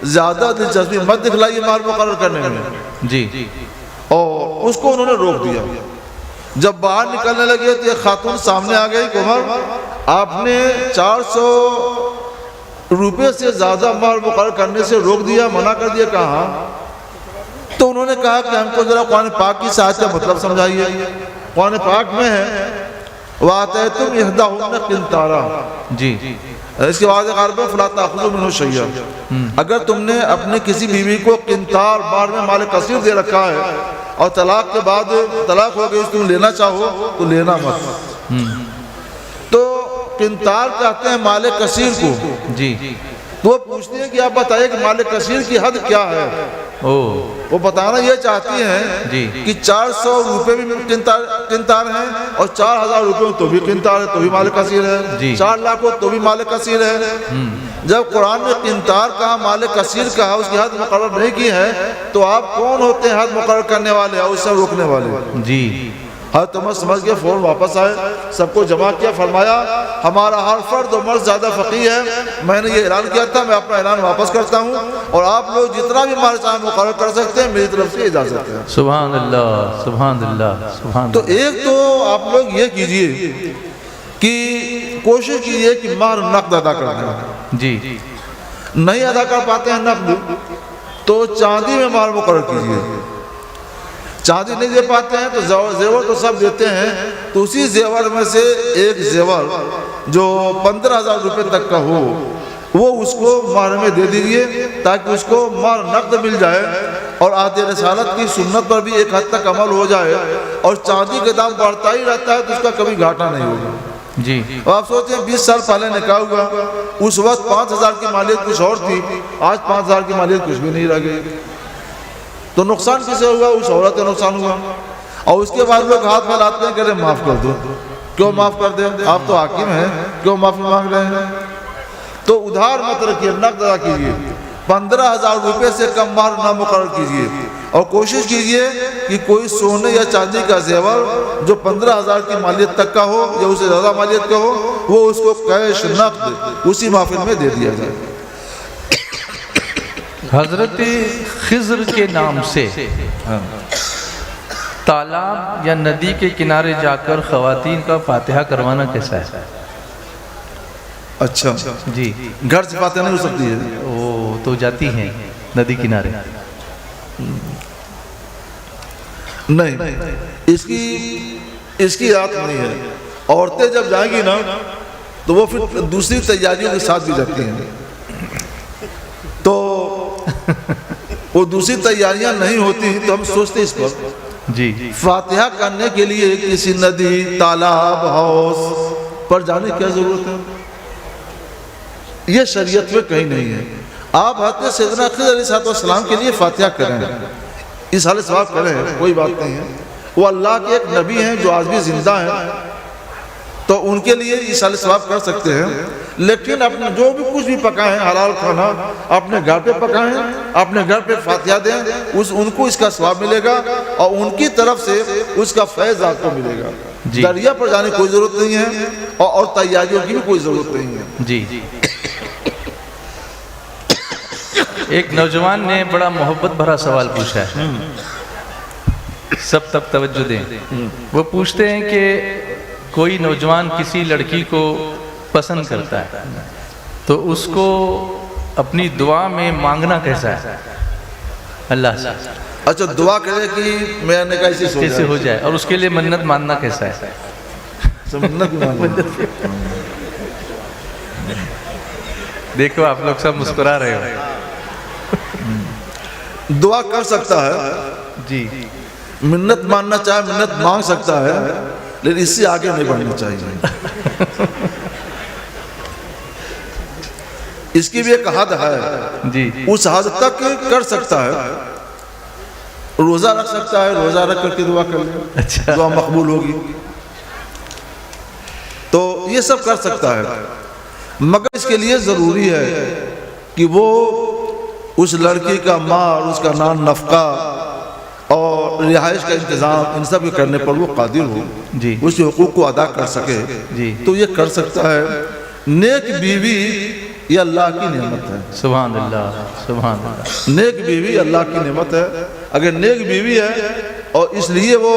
زیادہ دلچسپی مت دکھلائیے مہر مقرر کرنے میں. جی. اور اس کو انہوں نے روک دیا. جب باہر نکلنے لگے تو ایک خاتون سامنے آ گئی کہ عمر آپ نے 400 روپے سے زیادہ مہر مقرر کرنے سے روک دیا، منع کر دیا. کہاں؟ تو انہوں نے کہا کہ ہم کو ذرا قرآن پاک کی آیت کا مطلب سمجھائیے. قرآن پاک میں ہے وَآتَيْتُمْ إِحْدَاهُنَّ قِنْطَارًا، جی اس کے بعد غرب فلا تأخذوا منه شيئا، اگر تم نے اپنے کسی بیوی کو قنطار بار میں مال کثیر دے رکھا ہے اور طلاق کے بعد طلاق ہو گئی، تم لینا چاہو تو لینا مت۔ تو قنطار کہتے ہیں مال کثیر کو۔ جی تو وہ پوچھتے ہیں کہ آپ بتائیے کہ مال کثیر کی حد کیا ہے؟ وہ بتانا یہ چاہتی ہیں کہ 400 روپے بھی قنطار ہیں اور 4000 روپے تو بھی قنطار ہے، تو بھی مال کثیر ہے، 4 لاکھ ہو تو بھی مال کثیر ہے۔ جب قرآن نے قنطار کہا، مال کثیر کہا، اس کی حد مقرر نہیں کی ہے، تو آپ کون ہوتے ہیں حد مقرر کرنے والے اور اس سے روکنے والے؟ جی حضرت عمر سمجھ کے فوراً واپس آئے، سب کو جمع کیا، فرمایا ہمارا ہر فرد و مرد زیادہ فقیہ ہے، میں نے یہ اعلان کیا تھا، میں اپنا اعلان واپس کرتا ہوں، اور آپ لوگ جتنا بھی مال چاہیں مقرر کر سکتے ہیں، میری طرف سے اجازت ہے۔ سبحان اللہ سبحان اللہ سبحان تو اللہ۔ ایک تو آپ لوگ یہ کیجئے کہ کوشش کیجئے کہ مہر نقد ادا کر دیں، جی نہیں ادا کر پاتے ہیں نقد تو چاندی میں مہر مقرر کیجئے، چاندی نہیں دے پاتے ہیں تو زیور تو سب دیتے ہیں، تو اسی زیور میں سے ایک زیور جو 15000 روپے تک کا ہو وہ اس کو مہر میں دے دیجئے تاکہ اس کو مہر نقد مل جائے، اور عہد رسالت کی سنت پر بھی ایک حد تک عمل ہو جائے، اور چاندی کے دام بڑھتا ہی رہتا ہے تو اس کا کبھی گھاٹا نہیں ہوگا۔ جی اور آپ سوچیں 20 سال پہلے نکاح ہوا، اس وقت 5000 کی مالیت کچھ اور تھی، آج 5000 کی مالیت کچھ بھی نہیں رہ گئی، تو نقصان کسے ہوا؟ اس عورت کا نقصان ہوا۔ اور اس کے بعد لوگ ہاتھ پھیلاتے ہیں کہ ارے معاف کر دو، کیوں معاف کر دیں؟ آپ تو حاکم ہیں، کیوں معافی مانگ رہے ہیں؟ تو ادھار مت رکھیے، نقد ادا کیجیے، 15000 روپے سے کم مہر نہ مقرر کیجیے، اور کوشش کیجیے کہ کوئی سونے یا چاندی کا زیور جو 15000 کی مالیت تک کا ہو یا اسے زیادہ مالیت کا ہو، وہ اس کو کیش نقد اسی محفل میں دے دیا جائے۔ حضرت خضر کے نام سے تالاب یا ندی کے کنارے جا کر خواتین کا فاتحہ کروانا کیسا ہے؟ اچھا جی گھر سے فاتحہ نہیں ہو سکتی ہے؟ وہ تو جاتی ہیں ندی کنارے؟ نہیں، اس کی رات نہیں ہے۔ عورتیں جب جائیں گی نا تو وہ پھر دوسری تیاریوں کے ساتھ بھی جاتی ہیں، تو وہ دوسری تیاریاں نہیں ہوتی تو ہم سوچتے اس پر جی فاتحہ کرنے کے لیے کسی ندی، تالاب، حوض پر جانے کی کیا ضرورت ہے؟ یہ شریعت میں کہیں نہیں ہے۔ آپ حضرت سیدنا خضر علیہ السلام کے لیے فاتحہ کریں، اس حال ثواب کریں، کوئی بات نہیں ہے، وہ اللہ کے ایک نبی ہیں جو آج بھی زندہ ہیں، تو ان کے لیے اس حال ثواب کر سکتے ہیں، لیکن اپنے جو بھی کچھ بھی پکائیں حلال کھانا اپنے گھر پہ پکائیں، اپنے گھر پہ فاتحہ دیں، ان کو اس کا ثواب ملے گا اور ان کی طرف سے اس کا فیض آپ کو ملے گا۔ دریا پر جانے کی کوئی ضرورت نہیں ہے اور تیاریوں کی بھی کوئی ضرورت نہیں ہے۔ جی ایک نوجوان نے بڑا محبت بھرا سوال پوچھا ہے، سب تک توجہ دیں۔ وہ پوچھتے ہیں کہ کوئی نوجوان کسی لڑکی کو پسند کرتا ہے تو اس کو اپنی دعا میں مانگنا کیسا ہے اللہ سے؟ اچھا دعا کرے کہ میرا نکاح کیسے ہو جائے، اور اس کے لیے منت ماننا کیسا ہے؟ دیکھو آپ لوگ سب مسکرا رہے ہو۔ دعا کر سکتا ہے جی، منت ماننا چاہے منت مانگ سکتا ہے، لیکن اس سے آگے نہیں بڑھنا چاہیے۔ اس کی بھی ایک حد ہے، جی اس حد تک کر سکتا ہے، روزہ رکھ سکتا ہے، روزہ رکھ کر کے دعا کر لے، دعا مقبول ہوگی، تو یہ سب کر سکتا ہے، مگر اس کے لیے ضروری ہے کہ وہ اس لڑکی کا مال، اس کا نان نفقہ اور رہائش کا انتظام ان سب کے کرنے پر وہ قادر ہو، اس کے حقوق کو ادا کر سکے، تو یہ کر سکتا ہے۔ نیک بیوی یہ اللہ کی نعمت ہے، سبحان اللہ سبحان اللہ۔ نیک بیوی اللہ کی نعمت ہے، اگر نیک بیوی ہے اور اس لیے وہ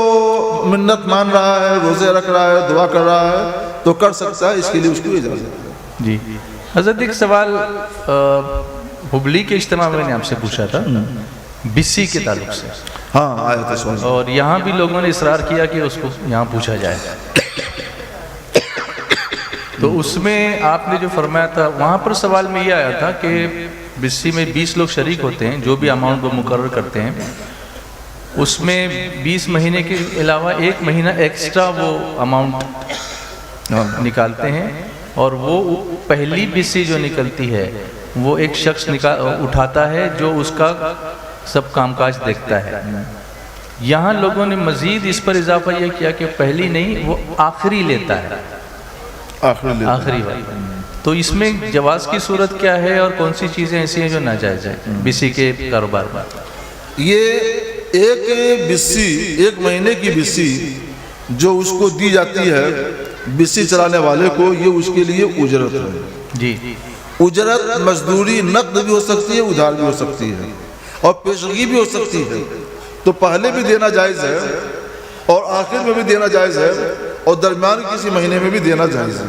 منت مان رہا ہے، روزے رکھ رہا ہے، دعا کر رہا ہے، تو کر سکتا ہے، اس کے لیے اس کو اجازت ہے۔ جی حضرت ایک سوال ہبلی کے اجتماع میں نے آپ سے پوچھا تھا بسی کے تعلق سے، ہاں آیا تھا سوال، اور یہاں بھی لوگوں نے اصرار کیا کہ اس کو یہاں پوچھا جائے۔ تو اس میں آپ نے جو فرمایا تھا وہاں پر سوال میں یہ آیا تھا کہ بسی میں 20 لوگ شریک ہوتے ہیں، جو بھی اماؤنٹ وہ مقرر کرتے ہیں اس میں 20 مہینے کے علاوہ 1 مہینہ ایکسٹرا وہ اماؤنٹ نکالتے ہیں، اور وہ پہلی بسی جو نکلتی ہے وہ ایک شخص اٹھاتا ہے جو اس کا سب کام کاج دیکھتا ہے۔ یہاں لوگوں نے مزید اس پر اضافہ یہ کیا کہ پہلی نہیں، وہ آخری لیتا ہے، آخری والی۔ تو اس میں جواز کی صورت کیا ہے اور کون سی چیزیں ایسی ہیں جو ناجائز ہیں بسی کے کاروبار میں؟ یہ ایک بسی، 1 مہینے کی بسی جو اس کو دی جاتی ہے بسی چلانے والے کو، یہ اس کے لیے اجرت ہے جی۔ اجرت مزدوری نقد بھی ہو سکتی ہے، ادھار بھی ہو سکتی ہے، اور پیشگی بھی ہو سکتی ہے۔ تو پہلے بھی دینا جائز ہے اور آخر میں بھی دینا جائز ہے اور درمیان کسی مہینے میں بھی دینا جائز ہے،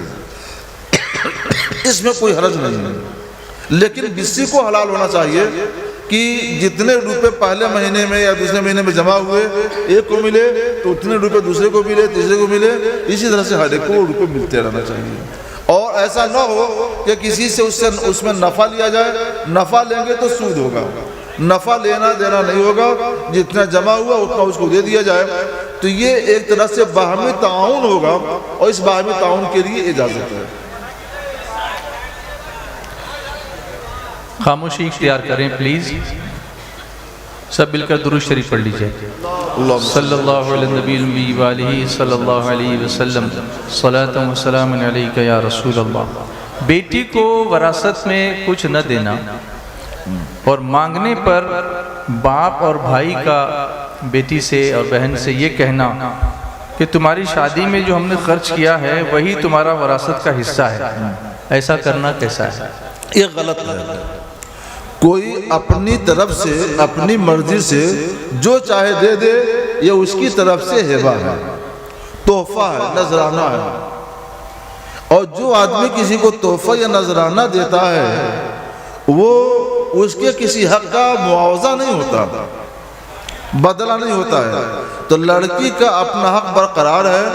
اس میں کوئی حرج نہیں ہے۔ لیکن بسی کو حلال ہونا چاہیے کہ جتنے روپے پہلے مہینے میں یا دوسرے مہینے میں جمع ہوئے ایک کو ملے تو اتنے روپے دوسرے کو ملے، تیسرے کو ملے، اسی طرح سے ہر ایک کو روپے ملتے رہنا چاہیے۔ اور ایسا نہ ہو کہ کسی سے اس میں نفع لیا جائے، نفع لیں گے تو سود ہوگا، نفع لینا دینا نہیں ہوگا، جتنا جمع ہوا اتنا اس کو دے دیا جائے۔ تو یہ ایک طرح سے باہمی تعاون ہوگا اور اس باہمی تعاون کے لیے اجازت ہے۔ خاموشی اختیار کریں پلیز، سب مل کر درود شریف پڑھ لیجئے۔ صلی اللہ علیہ نبی الامی وآلہ صلی اللہ علیہ وسلم، صلاۃ و سلام علیک یا رسول اللہ۔ بیٹی کو وراثت میں کچھ نہ دینا اور مانگنے پر باپ اور بھائی کا بیٹی سے اور بہن سے یہ کہنا کہ تمہاری شادی میں جو ہم نے خرچ کیا ہے وہی تمہارا وراثت کا حصہ ہے، ایسا کرنا کیسا ہے؟ یہ غلط ہے۔ کوئی اپنی طرف سے اپنی مرضی سے جو چاہے دے دے، یہ اس کی طرف سے ہبہ ہے، تحفہ ہے، نذرانہ ہے۔ اور جو آدمی کسی کو تحفہ یا نذرانہ دیتا ہے وہ اس کے کسی حق کا معاوضہ نہیں ہوتا، بدلہ نہیں ہوتا ہے۔ تو لڑکی کا اپنا حق برقرار ہے،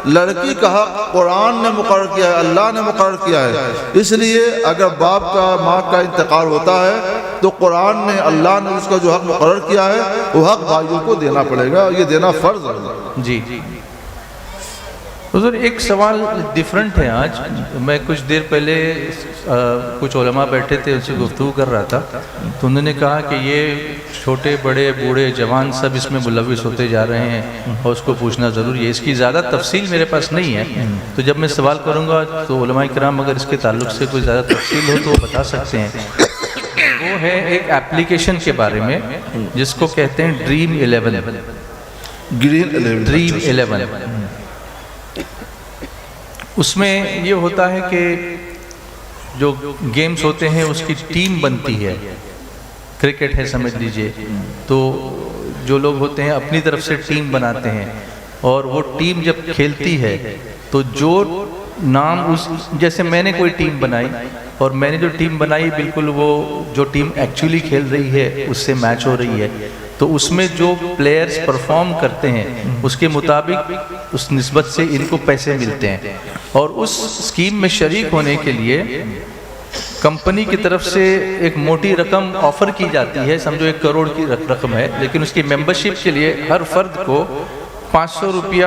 لڑکی کا حق قرآن نے مقرر کیا ہے، اللہ نے مقرر کیا ہے۔ اس لیے اگر باپ کا ماں کا انتقال ہوتا ہے تو قرآن نے، اللہ نے اس کا جو حق مقرر کیا ہے وہ حق بھائیوں کو دینا پڑے گا، یہ دینا فرض ہے۔ جی حضور، ایک سوال ڈیفرنٹ ہے آج۔ میں کچھ دیر پہلے کچھ علماء بیٹھے تھے، ان سے گفتگو کر رہا تھا، تو انہوں نے کہا کہ یہ چھوٹے بڑے بوڑھے جوان سب اس میں ملوث ہوتے جا رہے ہیں اور اس کو پوچھنا ضروری ہے۔ اس کی زیادہ تفصیل میرے پاس نہیں ہے، تو جب میں سوال کروں گا تو علماء کرام اگر اس کے تعلق سے کوئی زیادہ تفصیل ہو تو وہ بتا سکتے ہیں۔ وہ ہے ایک ایپلیکیشن کے بارے میں جس کو کہتے ہیں ڈریم 11۔ ڈریم 11 اس میں یہ ہوتا ہے کہ جو گیمز ہوتے ہیں اس کی ٹیم بنتی ہے، کرکٹ ہے سمجھ لیجئے، تو جو لوگ ہوتے ہیں اپنی طرف سے ٹیم بناتے ہیں، اور وہ ٹیم جب کھیلتی ہے تو جو نام جیسے میں نے کوئی ٹیم بنائی اور میں نے جو ٹیم بنائی بالکل وہ جو ٹیم ایکچولی کھیل رہی ہے اس سے میچ ہو رہی ہے، تو اس میں جو پلیئرز پرفارم کرتے ہیں اس کے مطابق اس نسبت سے ان کو پیسے ملتے ہیں۔ اور اس اسکیم میں شریک ہونے کے لیے کمپنی کی طرف سے ایک موٹی رقم آفر کی جاتی ہے، سمجھو 1 کروڑ کی رقم ہے، لیکن اس کی ممبرشپ کے لیے ہر فرد کو 500 روپیہ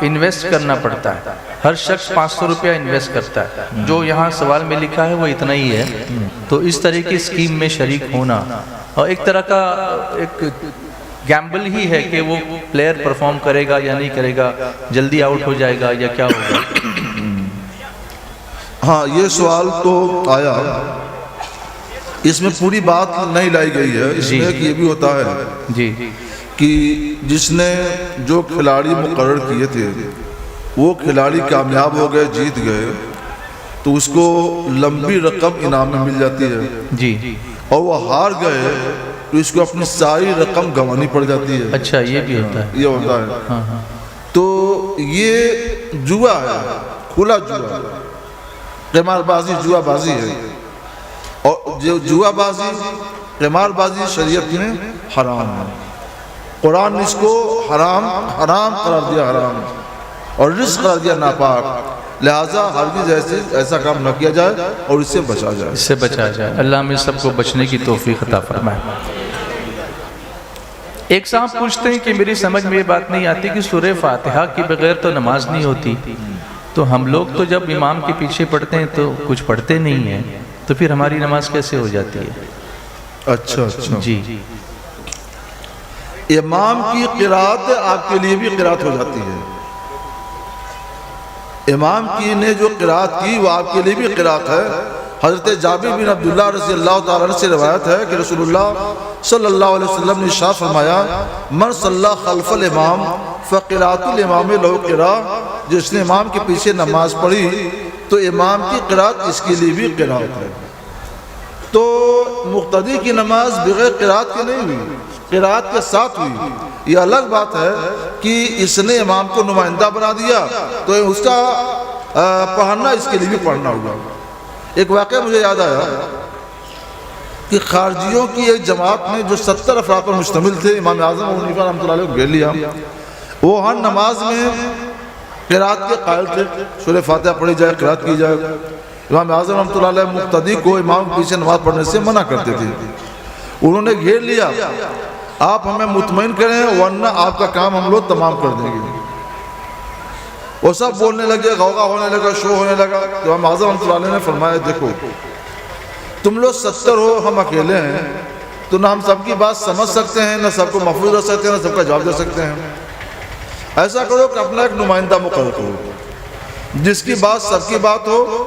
انویسٹ کرنا پڑتا ہے، ہر شخص 500 روپیہ انویسٹ کرتا ہے، جو یہاں سوال میں لکھا ہے وہ اتنا ہی ہے۔ تو اس طرح کی اسکیم میں شریک ہونا اور ایک طرح کا ایک گیمبل ہی ہے کہ وہ پلیئر پرفارم کرے گا یا نہیں کرے گا، جلدی آؤٹ ہو جائے گا یا کیا ہوگا۔ ہاں، یہ سوال تو آیا، اس میں پوری بات نہیں لائی گئی ہے۔ اس میں یہ بھی ہوتا ہے جی کہ جس نے جو کھلاڑی مقرر کیے تھے وہ کھلاڑی کامیاب ہو گئے، جیت گئے، تو اس کو لمبی رقم انعام میں مل جاتی ہے۔ جی اور وہ ہار گئے تو اس کو اپنی ساری رقم گنوانی پڑ جاتی ہے۔ اچھا، یہ بھی ہوتا ہے، یہ ہوتا ہے۔ ہاں ہاں، تو یہ جوا ہے، کھلا جوا، قمار بازی جوا بازی ہے، اور جو جوا بازی قمار بازی شریعت میں حرام ہے۔ قرآن نے اس کو حرام قرار دیا، حرام، اور رزق قرار دیا ناپاک۔ لہٰذا ہرگز ایسا کام نہ کیا جائے اور اس سے بچا جائے. اس سے بچا جائے. اللہ ہمیں سب کو بچنے کی توفیق عطا فرمائے. ایک صاحب پوچھتے ہیں کہ میری سمجھ میں یہ بات نہیں آتی کہ سورہ فاتحہ کے بغیر تو نماز نہیں ہوتی، تو ہم لوگ تو جب امام کے پیچھے پڑھتے ہیں تو کچھ پڑھتے نہیں ہیں، تو پھر ہماری نماز کیسے ہو جاتی ہے؟ اچھا جی. امام کی قرات آپ کے لیے بھی قرات ہو جاتی ہے. امام کی نے جو قرات کی وہ آپ کے لیے بھی قرات ہے. حضرت جابر بن عبداللہ رضی اللہ تعالیٰ عنہ سے روایت ہے کہ رسول اللہ صلی اللہ علیہ وسلم نے ارشاد فرمایا من صلی خلف الامام فقرات الامام لہ قراء، جس نے امام کے پیچھے نماز پڑھی تو امام کی قرات اس کے لیے بھی قرات ہے. تو مقتدی کی نماز بغیر قرات کے نہیں ہوئی، قرات کے ساتھ ہوئی. یہ الگ بات ہے کہ اس نے امام کو نمائندہ بنا دیا تو اس کا پڑھنا اس کے لیے بھی پڑھنا ہوگا. ایک واقعہ مجھے یاد آیا کہ خارجیوں کی ایک جماعت میں جو 70 افراد پر مشتمل تھے، امام اعظم ابو حنیفہ رحمۃ اللہ علیہ کو گھیر لیا. وہ ہر نماز میں قرات کے قائل تھے، سورہ فاتحہ پڑھی جائے، قرات کی جائے. امام اعظم رحمۃ اللہ علیہ مقتدی کو امام کے پیچھے نماز پڑھنے سے منع کرتے تھے. انہوں نے گھیر لیا، آپ ہمیں مطمئن کریں ورنہ آپ کا کام ہم لوگ تمام کر دیں گے. وہ سب بولنے لگے، غوغا ہونے لگا، شو ہونے لگا. تو امام اعظم رحمۃ اللہ علیہ نے فرمایا دیکھو تم لوگ 70 ہو، ہم اکیلے ہیں، تو نہ ہم سب کی بات سمجھ سکتے ہیں، نہ سب کو محفوظ رکھ سکتے ہیں، نہ سب کا جواب دے سکتے ہیں. ایسا کرو کہ اپنا ایک نمائندہ مقرر کرو، جس کی بات سب کی بات ہو،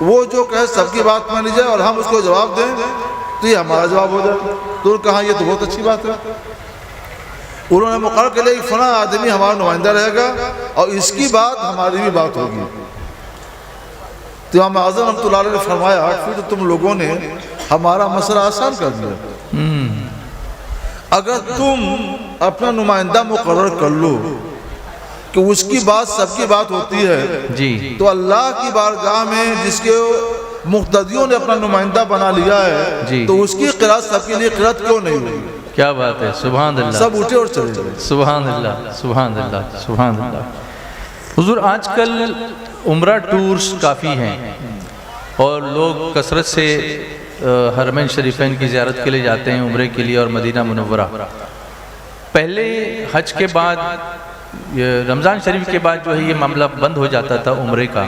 وہ جو کہے سب کی بات مانی جائے اور ہم اس کو جواب دیں تو یہ ہمارا جواب ہو جائے. تو انہوں نے کہا یہ تو بہت اچھی بات ہے. انہوں نے مقرر کر لیا کہ فلاں آدمی ہمارا نمائندہ رہے گا اور اس کی بات ہماری بھی بات ہوگی. تو امام اعظم رحمۃ اللہ علیہ نے فرمایا پھر تو تم لوگوں نے ہمارا مسئلہ آسان کر دیا. اگر تم اپنا نمائندہ مقرر کر لو کہ اس کی بات سب کی بات ہوتی ہے جی تو اللہ کی بارگاہ میں جس کے مقتدیوں نے اپنا نمائندہ بنا لیا ہے جی تو اس کی قرات سب کے لیے قرات کیوں نہیں ہوئی؟ کیا بات ہے. سبحان اللہ. سب اٹھے اور چلے گئے. سبحان اللہ سبحان اللہ سبحان اللہ. حضور آج کل عمرہ ٹورز کافی ہیں اور لوگ کثرت سے حرمین شریفین کی زیارت کے لیے جاتے ہیں عمرے کے لیے اور مدینہ منورہ. پہلے حج کے بعد رمضان شریف کے بعد جو ہے یہ معاملہ بند ہو جاتا تھا عمرے کا،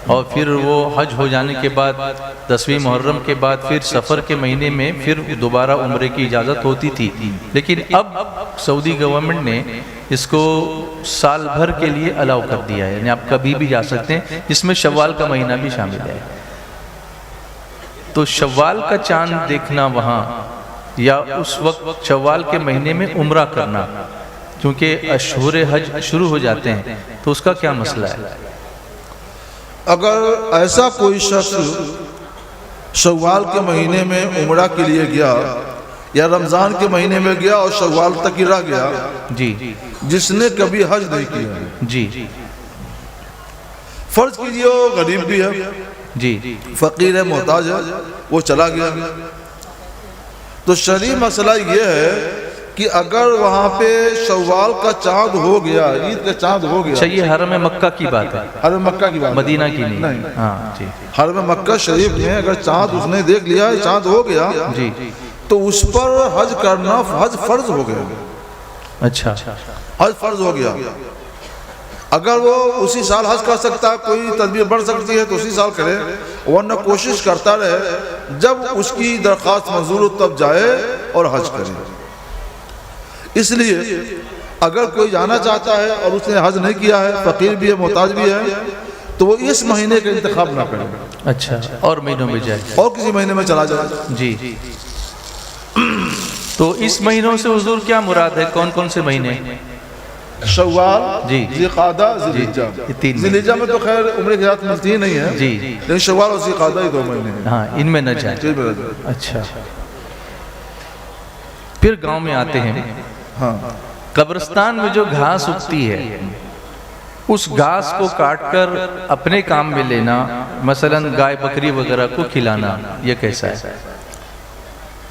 اور پھر وہ حج ہو جانے کے بعد 10ویں محرم کے بعد پھر سفر کے مہینے میں پھر دوبارہ عمرے کی اجازت ہوتی تھی. لیکن اب سعودی گورنمنٹ نے اس کو سال بھر کے لیے الاؤ کر دیا ہے، یعنی آپ کبھی بھی جا سکتے ہیں، جس میں شوال کا مہینہ بھی شامل ہے. تو شوال کا چاند دیکھنا وہاں یا اس وقت شوال کے مہینے میں عمرہ کرنا، کیونکہ اشہر حج شروع ہو جاتے ہیں، تو اس کا کیا مسئلہ ہے؟ اگر ایسا کوئی شخص شوال کے مہینے میں عمرہ کے لیے گیا یا رمضان کے مہینے میں گیا اور شوال تک ہی رہ گیا جی جس نے کبھی حج نہیں کیا جی فرض کیجیے وہ غریب بھی ہے، جی فقیر ہے، محتاج ہے، وہ چلا گیا، تو شرعی مسئلہ یہ ہے کہ اگر وہاں پہ شوال کا چاند ہو گیا، عید کا چاند ہو گیا. اچھا یہ حرم مکہ کی بات ہے، حرم مکہ کی بات، مدینہ کی نہیں. ہاں جی حرم مکہ شریف میں اگر چاند اس نے دیکھ لیا، چاند ہو گیا جی تو اس پر حج کرنا حج فرض ہو گیا. اچھا حج فرض ہو گیا. اگر وہ اسی سال حج کر سکتا ہے، کوئی تدبیر بڑھ سکتی ہے تو اسی سال کرے، ورنہ کوشش کرتا رہے جب اس کی درخواست منظور ہو تب جائے اور حج کرے. اس لیے اگر کوئی جانا چاہتا ہے اور اس نے حج نہیں کیا ہے، فقیر بھی ہے، محتاج بھی ہے، تو وہ اس مہینے کا انتخاب نہ کرے. اچھا اور مہینوں میں جائے، اور کسی مہینے میں چلا جائے. جی تو اس مہینوں سے حضور کیا مراد ہے؟ کون کون سے مہینے؟ شوال، جی ذوالقعدہ، ذوالحجہ. ذوالحجہ میں تو خیر عمرے کی اجازت ملتی ہی نہیں ہے، جی لیکن شوال اور ذوالقعدہ ہی 2 مہینے ہیں. ہاں ان میں نہ جائے. اچھا پھر گاؤں میں آتے ہیں. ہاں قبرستان میں جو گھاس اگتی ہے اس گھاس کو کاٹ کر اپنے کام میں لینا، مثلا گائے بکری وغیرہ کو کھلانا، یہ کیسا ہے؟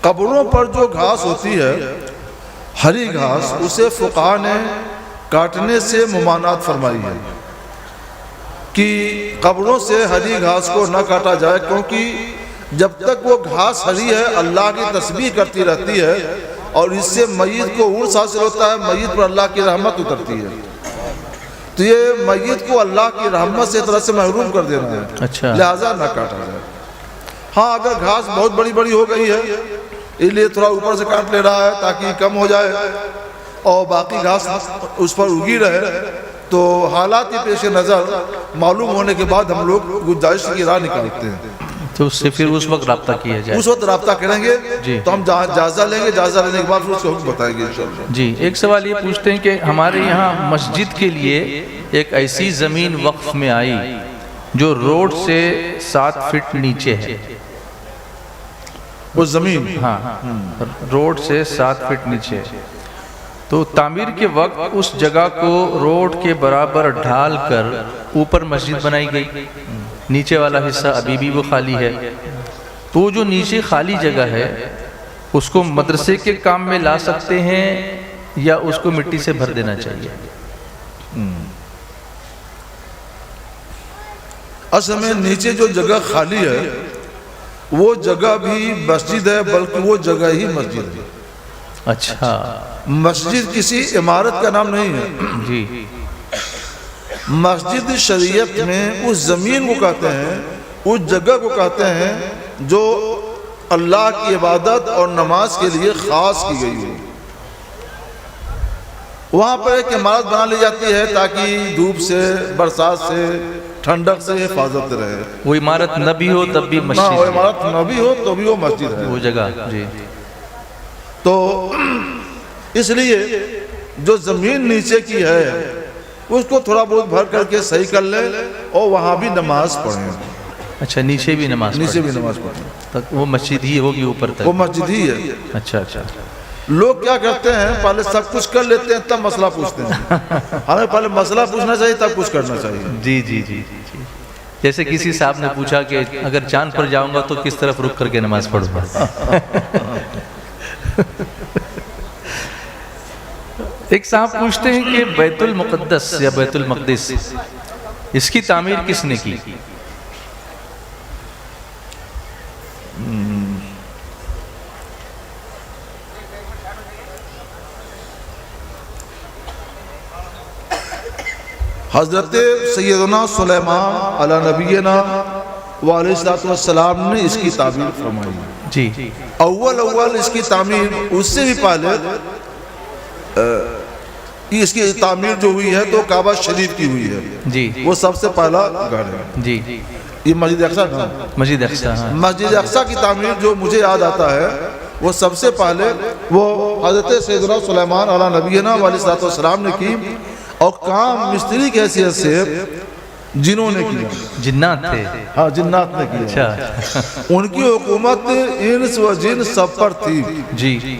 قبروں پر جو گھاس ہوتی ہے، ہری گھاس، اسے فقہاء نے کاٹنے سے ممانعت فرمائی ہے. کہ قبروں سے ہری گھاس کو نہ کاٹا جائے، کیونکہ جب تک وہ گھاس ہری ہے اللہ کی تسبیح کرتی رہتی ہے، اور اس سے میت کو عرس حاصل ہوتا ہے، میت پر اللہ کی رحمت اترتی ہے۔ تو یہ میت کو اللہ کی رحمت سے طرح سے محروم کر دینا ہے، اچھا، لہٰذا نہ کاٹا جائے۔ ہاں اگر گھاس بہت بڑی بڑی ہو گئی ہے اس لیے تھوڑا اوپر سے کاٹ لے رہا ہے تاکہ کم ہو جائے اور باقی گھاس اس پر اگی رہے، تو حالات کے پیش نظر معلوم ہونے کے بعد ہم لوگ گنجائش کی راہ نکالتے ہیں، تو اس سے پھر اس وقت رابطہ کیا جائے۔ اس وقت رابطہ کریں گے جی، تو ہم جائزہ لیں گے، جائزہ لینے کے بعد پھر اس کا حکم بتائیں گے انشاءاللہ۔ جی، ایک سوال یہ پوچھتے ہیں کہ ہمارے یہاں مسجد کے لیے ایک ایسی زمین وقف میں آئی جو روڈ سے 7 فٹ نیچے ہے، وہ زمین، ہاں روڈ سے 7 فٹ نیچے ہے، تو تعمیر کے وقت اس جگہ کو روڈ کے برابر ڈھال کر اوپر مسجد بنائی گئی، نیچے والا حصہ ابھی بھی وہ خالی ہے، تو جو نیچے خالی جگہ ہے اس کو مدرسے کے کام میں لا سکتے ہیں یا اس کو مٹی سے بھر دینا چاہیے؟ اصل میں نیچے جو جگہ خالی ہے وہ جگہ بھی مسجد ہے، بلکہ وہ جگہ ہی مسجد ہے۔ اچھا، مسجد کسی عمارت کا نام نہیں ہے، جی، مسجد شریعت میں اس زمین کو کہتے ہیں، اس جگہ کو کہتے ہیں جو اللہ کی عبادت اور نماز کے لیے خاص کی گئی ہے۔ وہاں پر ایک عمارت بنا لی جاتی ہے تاکہ دھوپ سے، برسات سے، ٹھنڈک سے حفاظت رہے۔ وہ عمارت نہ بھی ہو تب بھی وہ مسجد ہے، عمارت نہ بھی ہو تو بھی وہ مسجد ہے، وہ جگہ، جی، تو اس لیے جو زمین نیچے کی ہے اس کو تھوڑا بہت بھر کر کے صحیح کر لیں اور وہاں بھی نماز پڑھیں، اچھا، نیچے بھی نماز نیچے پڑھیں، بھی نماز پڑھیں، تک وہ مسجد ہی ہوگی اوپر وہ تک؟ مسجد ہی ہے۔ اچھا اچھا، لوگ کیا کرتے ہیں پہلے سب کچھ کر لیتے ہیں تب مسئلہ پوچھتے ہیں، ہمیں پہلے مسئلہ پوچھنا چاہیے تب کچھ کرنا چاہیے۔ جی جی جی جی جی، جیسے کسی صاحب نے پوچھا کہ اگر چاند پر جاؤں گا تو کس طرف رک کر کے نماز پڑھوں گا؟ ایک صاحب پوچھتے ہیں کہ بیت المقدس یا بیت المقدس اس کی تعمیر کس نے کی؟ حضرت سیدنا سلیمان علی نبینا وعلیہ السلام نے اس کی تعمیر فرمائی۔ جی، اول اس کی تعمیر اس سے بھی پہلے اس کی تعمیر جو ہوئی ہے تو کعبہ شریف کی ہوئی ہے، جی، وہ سب سے پہلا گھر ہے۔ جی، یہ مسجد اقصیٰ ہے، مسجد اقصیٰ، ہاں، مسجد اقصیٰ کی تعمیر جو مجھے یاد آتا ہے وہ سب سے پہلے وہ حضرت سیدنا سلیمان علی نبینا علیہ السلام نے کی، اور کام مستری کی حیثیت سے جنوں نے کیا، جنات تھے، ہاں جنات نے کیا۔ اچھا، ان کی حکومت انس و جن سب پر تھی، جی،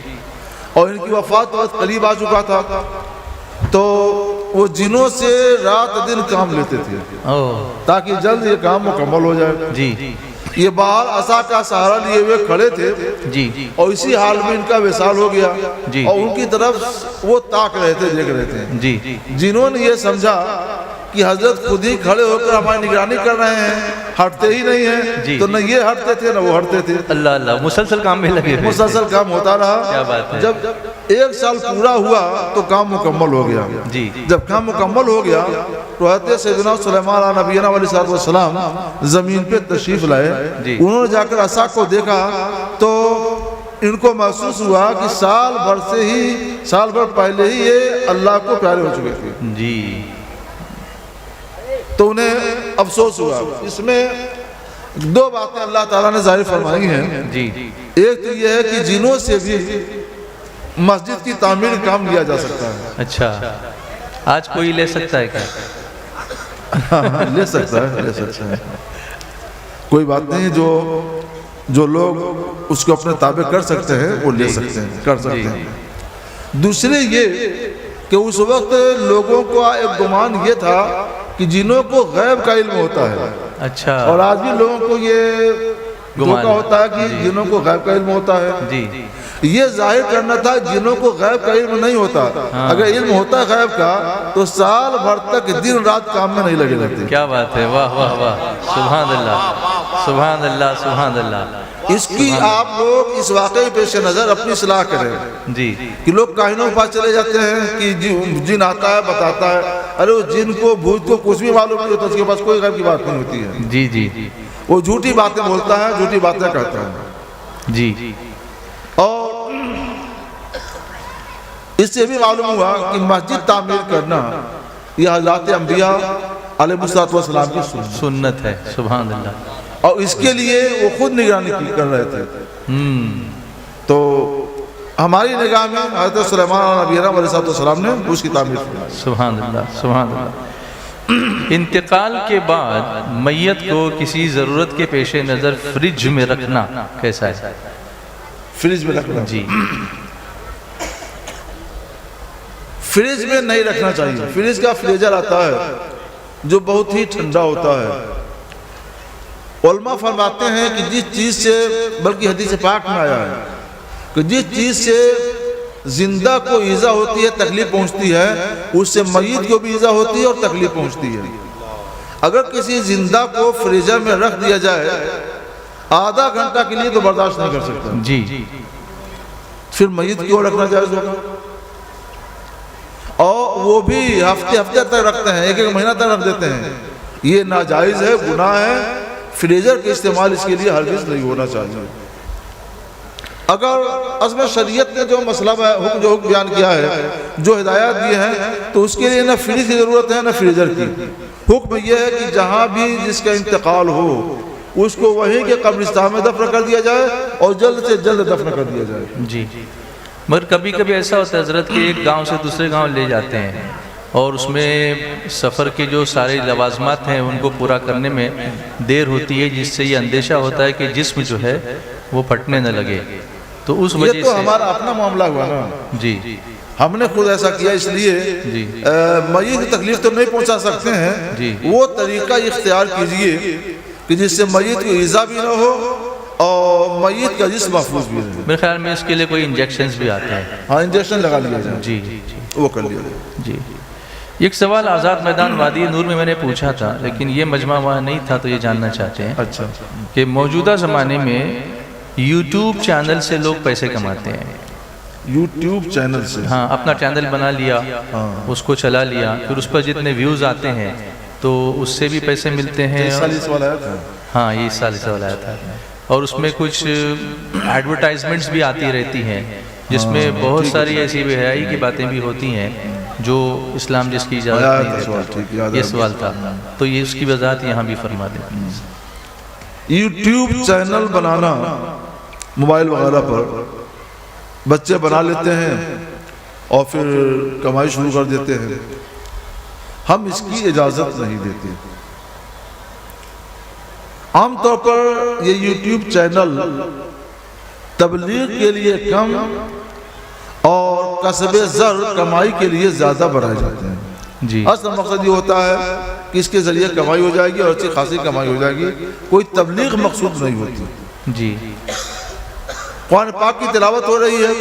اور ان کی وفات وقت قریب آ چکا تھا، تو وہ جنوں سے رات دن کام لیتے تھے او، تاکہ جلد یہ کام مکمل ہو جائے۔ جی یہ باہر عصا کا سہارا لیے ہوئے کھڑے تھے، جی اور اسی حال میں ان کا وصال ہو گیا، جی، اور ان کی طرف وہ تاک رہے تھے، دیکھ رہے تھے۔ جی، جنہوں نے یہ سمجھا کہ حضرت خود ہی کھڑے ہو کر ہماری نگرانی کر رہے ہیں، ہٹتے ہی نہیں ہیں، جی، تو نہ یہ ہٹتے تھے نہ وہ ہٹتے تھے، اللہ اللہ، مسلسل کام میں لگے ہوئے، مسلسل کام ہوتا کیا رہا۔ بات ہے، جب 1 سال پورا ہوا تو کام مکمل ہو گیا۔ جی، جب کام مکمل ہو گیا تو حضرت سیدنا سلیمان علیہ نبینا علیہ السلام زمین پہ تشریف لائے۔ جی، انہوں نے جا کر عصا کو دیکھا تو ان کو محسوس ہوا کہ سال بھر پہلے ہی یہ اللہ کو پیارے ہو چکے تھے، جی، تو انہیں افسوس ہوا۔ اس میں 2 باتیں اللہ تعالیٰ نے ظاہر فرمائی ہیں۔ جی، ایک تو یہ ہے کہ جنوں سے بھی مسجد کی تعمیر کا کام لیا جا سکتا ہے۔ اچھا، آج کوئی لے سکتا ہے کیا؟ لے سکتا ہے، کوئی بات نہیں، جو لوگ اس کو اپنے تابع کر سکتے ہیں وہ لے سکتے ہیں، کر سکتے ہیں۔ دوسرے یہ کہ اس وقت لوگوں کو ایک گمان یہ تھا کہ جنوں کو غیب کا علم ہوتا ہے، اچھا، اور آج بھی لوگوں کو یہ دھوکہ ہوتا ہے کہ جنوں کو غیب کا علم ہوتا ہے. جی یہ ظاہر کرنا تھا جنوں کو غیب کا علم نہیں ہوتا. اگر علم ہوتا غیب کا تو سال بھر تک دن رات کام میں نہیں لگے رہتے. کیا بات ہے، واہ واہ واہ، سبحان اللہ سبحان اللہ سبحان اللہ. اس کی آپ لوگ اس واقعی پیش نظر اپنی اصلاح کریں. جی کہ لوگ کاہنوں کے پاس چلے جاتے ہیں کہ جن آتا ہے بتاتا ہے. ارے وہ جن کو بھوت کو کچھ بھی معلوم نہیں ہوتا، اس کے پاس کوئی غیب کی بات نہیں ہوتی ہے. جی جی وہ جھوٹی باتیں بولتا ہے، جھوٹی باتیں کہتا ہے. جی. اور اس سے بھی معلوم ہوا کہ مسجد تعمیر کرنا یہ حضرات انبیاء علیہ السلام کی سنت ہے. سبحان اللہ. اور اس کے لیے وہ خود نگرانی کر رہے تھے. تو ہماری نگاہ میں حضرت سلیمان نبی علیہ السلام نے اس کی تعمیر کی. سبحان اللہ سبحان اللہ. انتقال کے بعد میت کو کسی ضرورت کے پیش نظر فریج میں رکھنا کیسا ہے؟ فریج میں رکھنا؟ جی فریج میں نہیں رکھنا چاہیے. فریج کا فریزر آتا ہے جو بہت ہی ٹھنڈا ہوتا ہے. علماء فرماتے ہیں کہ جس چیز سے، بلکہ حدیث پاک میں آیا ہے کہ جس چیز سے زندہ کو ایذا ہوتی ہے، تکلیف پہنچتی ہے، اس سے میت کو بھی ایذا ہوتی ہے اور تکلیف پہنچتی ہے. اگر کسی زندہ کو فریزر میں رکھ دیا جائے آدھا گھنٹہ کے لیے تو برداشت نہیں کر سکتا. جی پھر میت کیوں رکھنا جائز ہوگا؟ اور وہ بھی ہفتے تک رکھتے ہیں، ایک مہینہ تک رکھ دیتے ہیں. یہ ناجائز ہے، گناہ ہے. فریزر کے استعمال اس کے لیے ہرگز نہیں ہونا چاہیے. اگر عزم شریعت نے جو مسئلہ جو بیان کیا ہے، جو ہدایات دی ہیں، تو اس کے لیے نہ فریج کی ضرورت ہے نہ فریزر کی. حکم یہ ہے کہ جہاں بھی جس کا انتقال ہو اس کو وہیں کے قبرستان میں دفن کر دیا جائے اور جلد سے جلد دفن کر دیا جائے. جی. مگر کبھی کبھی ایسا ہوتا ہے حضرت کہ ایک گاؤں سے دوسرے گاؤں لے جاتے ہیں اور اس میں سفر کے جو سارے لوازمات ہیں ان کو پورا کرنے میں دیر ہوتی ہے، جس سے یہ اندیشہ ہوتا ہے کہ جسم جو ہے وہ پھٹنے نہ لگے. تو اس وجہ سے یہ تو ہمارا اپنا معاملہ ہوا نا. جی ہم نے خود ایسا کیا، اس لیے میت کی تکلیف تو نہیں پہنچا سکتے ہیں. وہ طریقہ اختیار کیجئے کہ جس سے میت کو ایذا بھی نہ ہو اور میت کا جسم محفوظ بھی رہے. میرے خیال میں اس کے لیے کوئی انجیکشنز بھی آتے ہیں. ہاں انجیکشن لگا لیا جائے. جی وہ کر لیا جائے. جی. ایک سوال آزاد میدان وادی نور میں نے پوچھا تھا، لیکن یہ مجمع وہاں نہیں تھا، تو یہ جاننا چاہتے ہیں اچھا کہ موجودہ زمانے میں یوٹیوب چینل سے لوگ پیسے کماتے ہیں. یوٹیوب چینل سے؟ ہاں، اپنا چینل بنا لیا، اس کو چلا لیا، پھر اس پر جتنے ویوز آتے ہیں تو اس سے بھی پیسے ملتے ہیں. ہاں، یہ اس سال سوال آیا تھا. اور اس میں کچھ ایڈورٹائزمنٹس بھی آتی رہتی ہیں جس میں بہت ساری ایسی بے حیائی کی باتیں بھی ہوتی ہیں جو اسلام جس کی اجازت نہیں دیتا. یہ سوال تھا، تو یہ اس کی وضاحت یہاں بھی فرما دیں. یوٹیوب چینل بنانا موبائل وغیرہ پر بچے بنا لیتے ہیں اور پھر کمائی شروع کر دیتے ہیں. ہم اس کی اجازت نہیں دیتے. عام طور پر یہ یوٹیوب چینل تبلیغ کے لیے کم اور کسب زر کمائی کے لیے زیادہ بنائے جاتے ہیں. جی. اصل مقصد یہ ہوتا ہے کہ اس کے ذریعے کمائی ہو جائے گی اور اچھی خاصی کمائی ہو جائے گی. کوئی تبلیغ مقصود نہیں ہوتی. جی. قرآن پاک کی تلاوت ہو رہی ہے،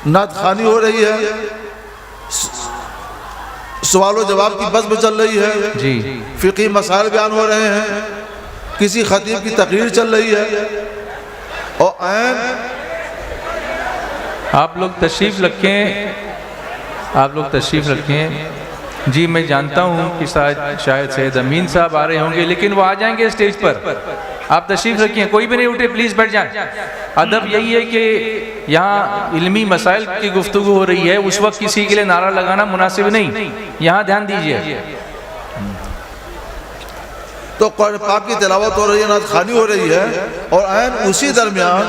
نعت خوانی ہو رہی ہے، سوال و جواب کی بحث چل رہی ہے، جی. فقہی مسائل بیان ہو رہے ہیں، کسی خطیب کی تقریر چل رہی ہے، اور آپ لوگ تشریف رکھیں. جی میں جانتا ہوں کہ شاید سید امین صاحب آ رہے ہوں گے، لیکن وہ آ جائیں گے اسٹیج پر. آپ تشریف رکھیں، کوئی بھی نہیں اٹھے، پلیز بیٹھ جائیں. ادب یہی ہے کہ یہاں علمی مسائل کی گفتگو ہو رہی ہے، اس وقت کسی کے لیے نعرہ لگانا مناسب نہیں. یہاں دھیان دیجئے. تو قرآن پاک کی تلاوت ہو رہی ہے، نعت خوانی ہو رہی ہے، اور اسی درمیان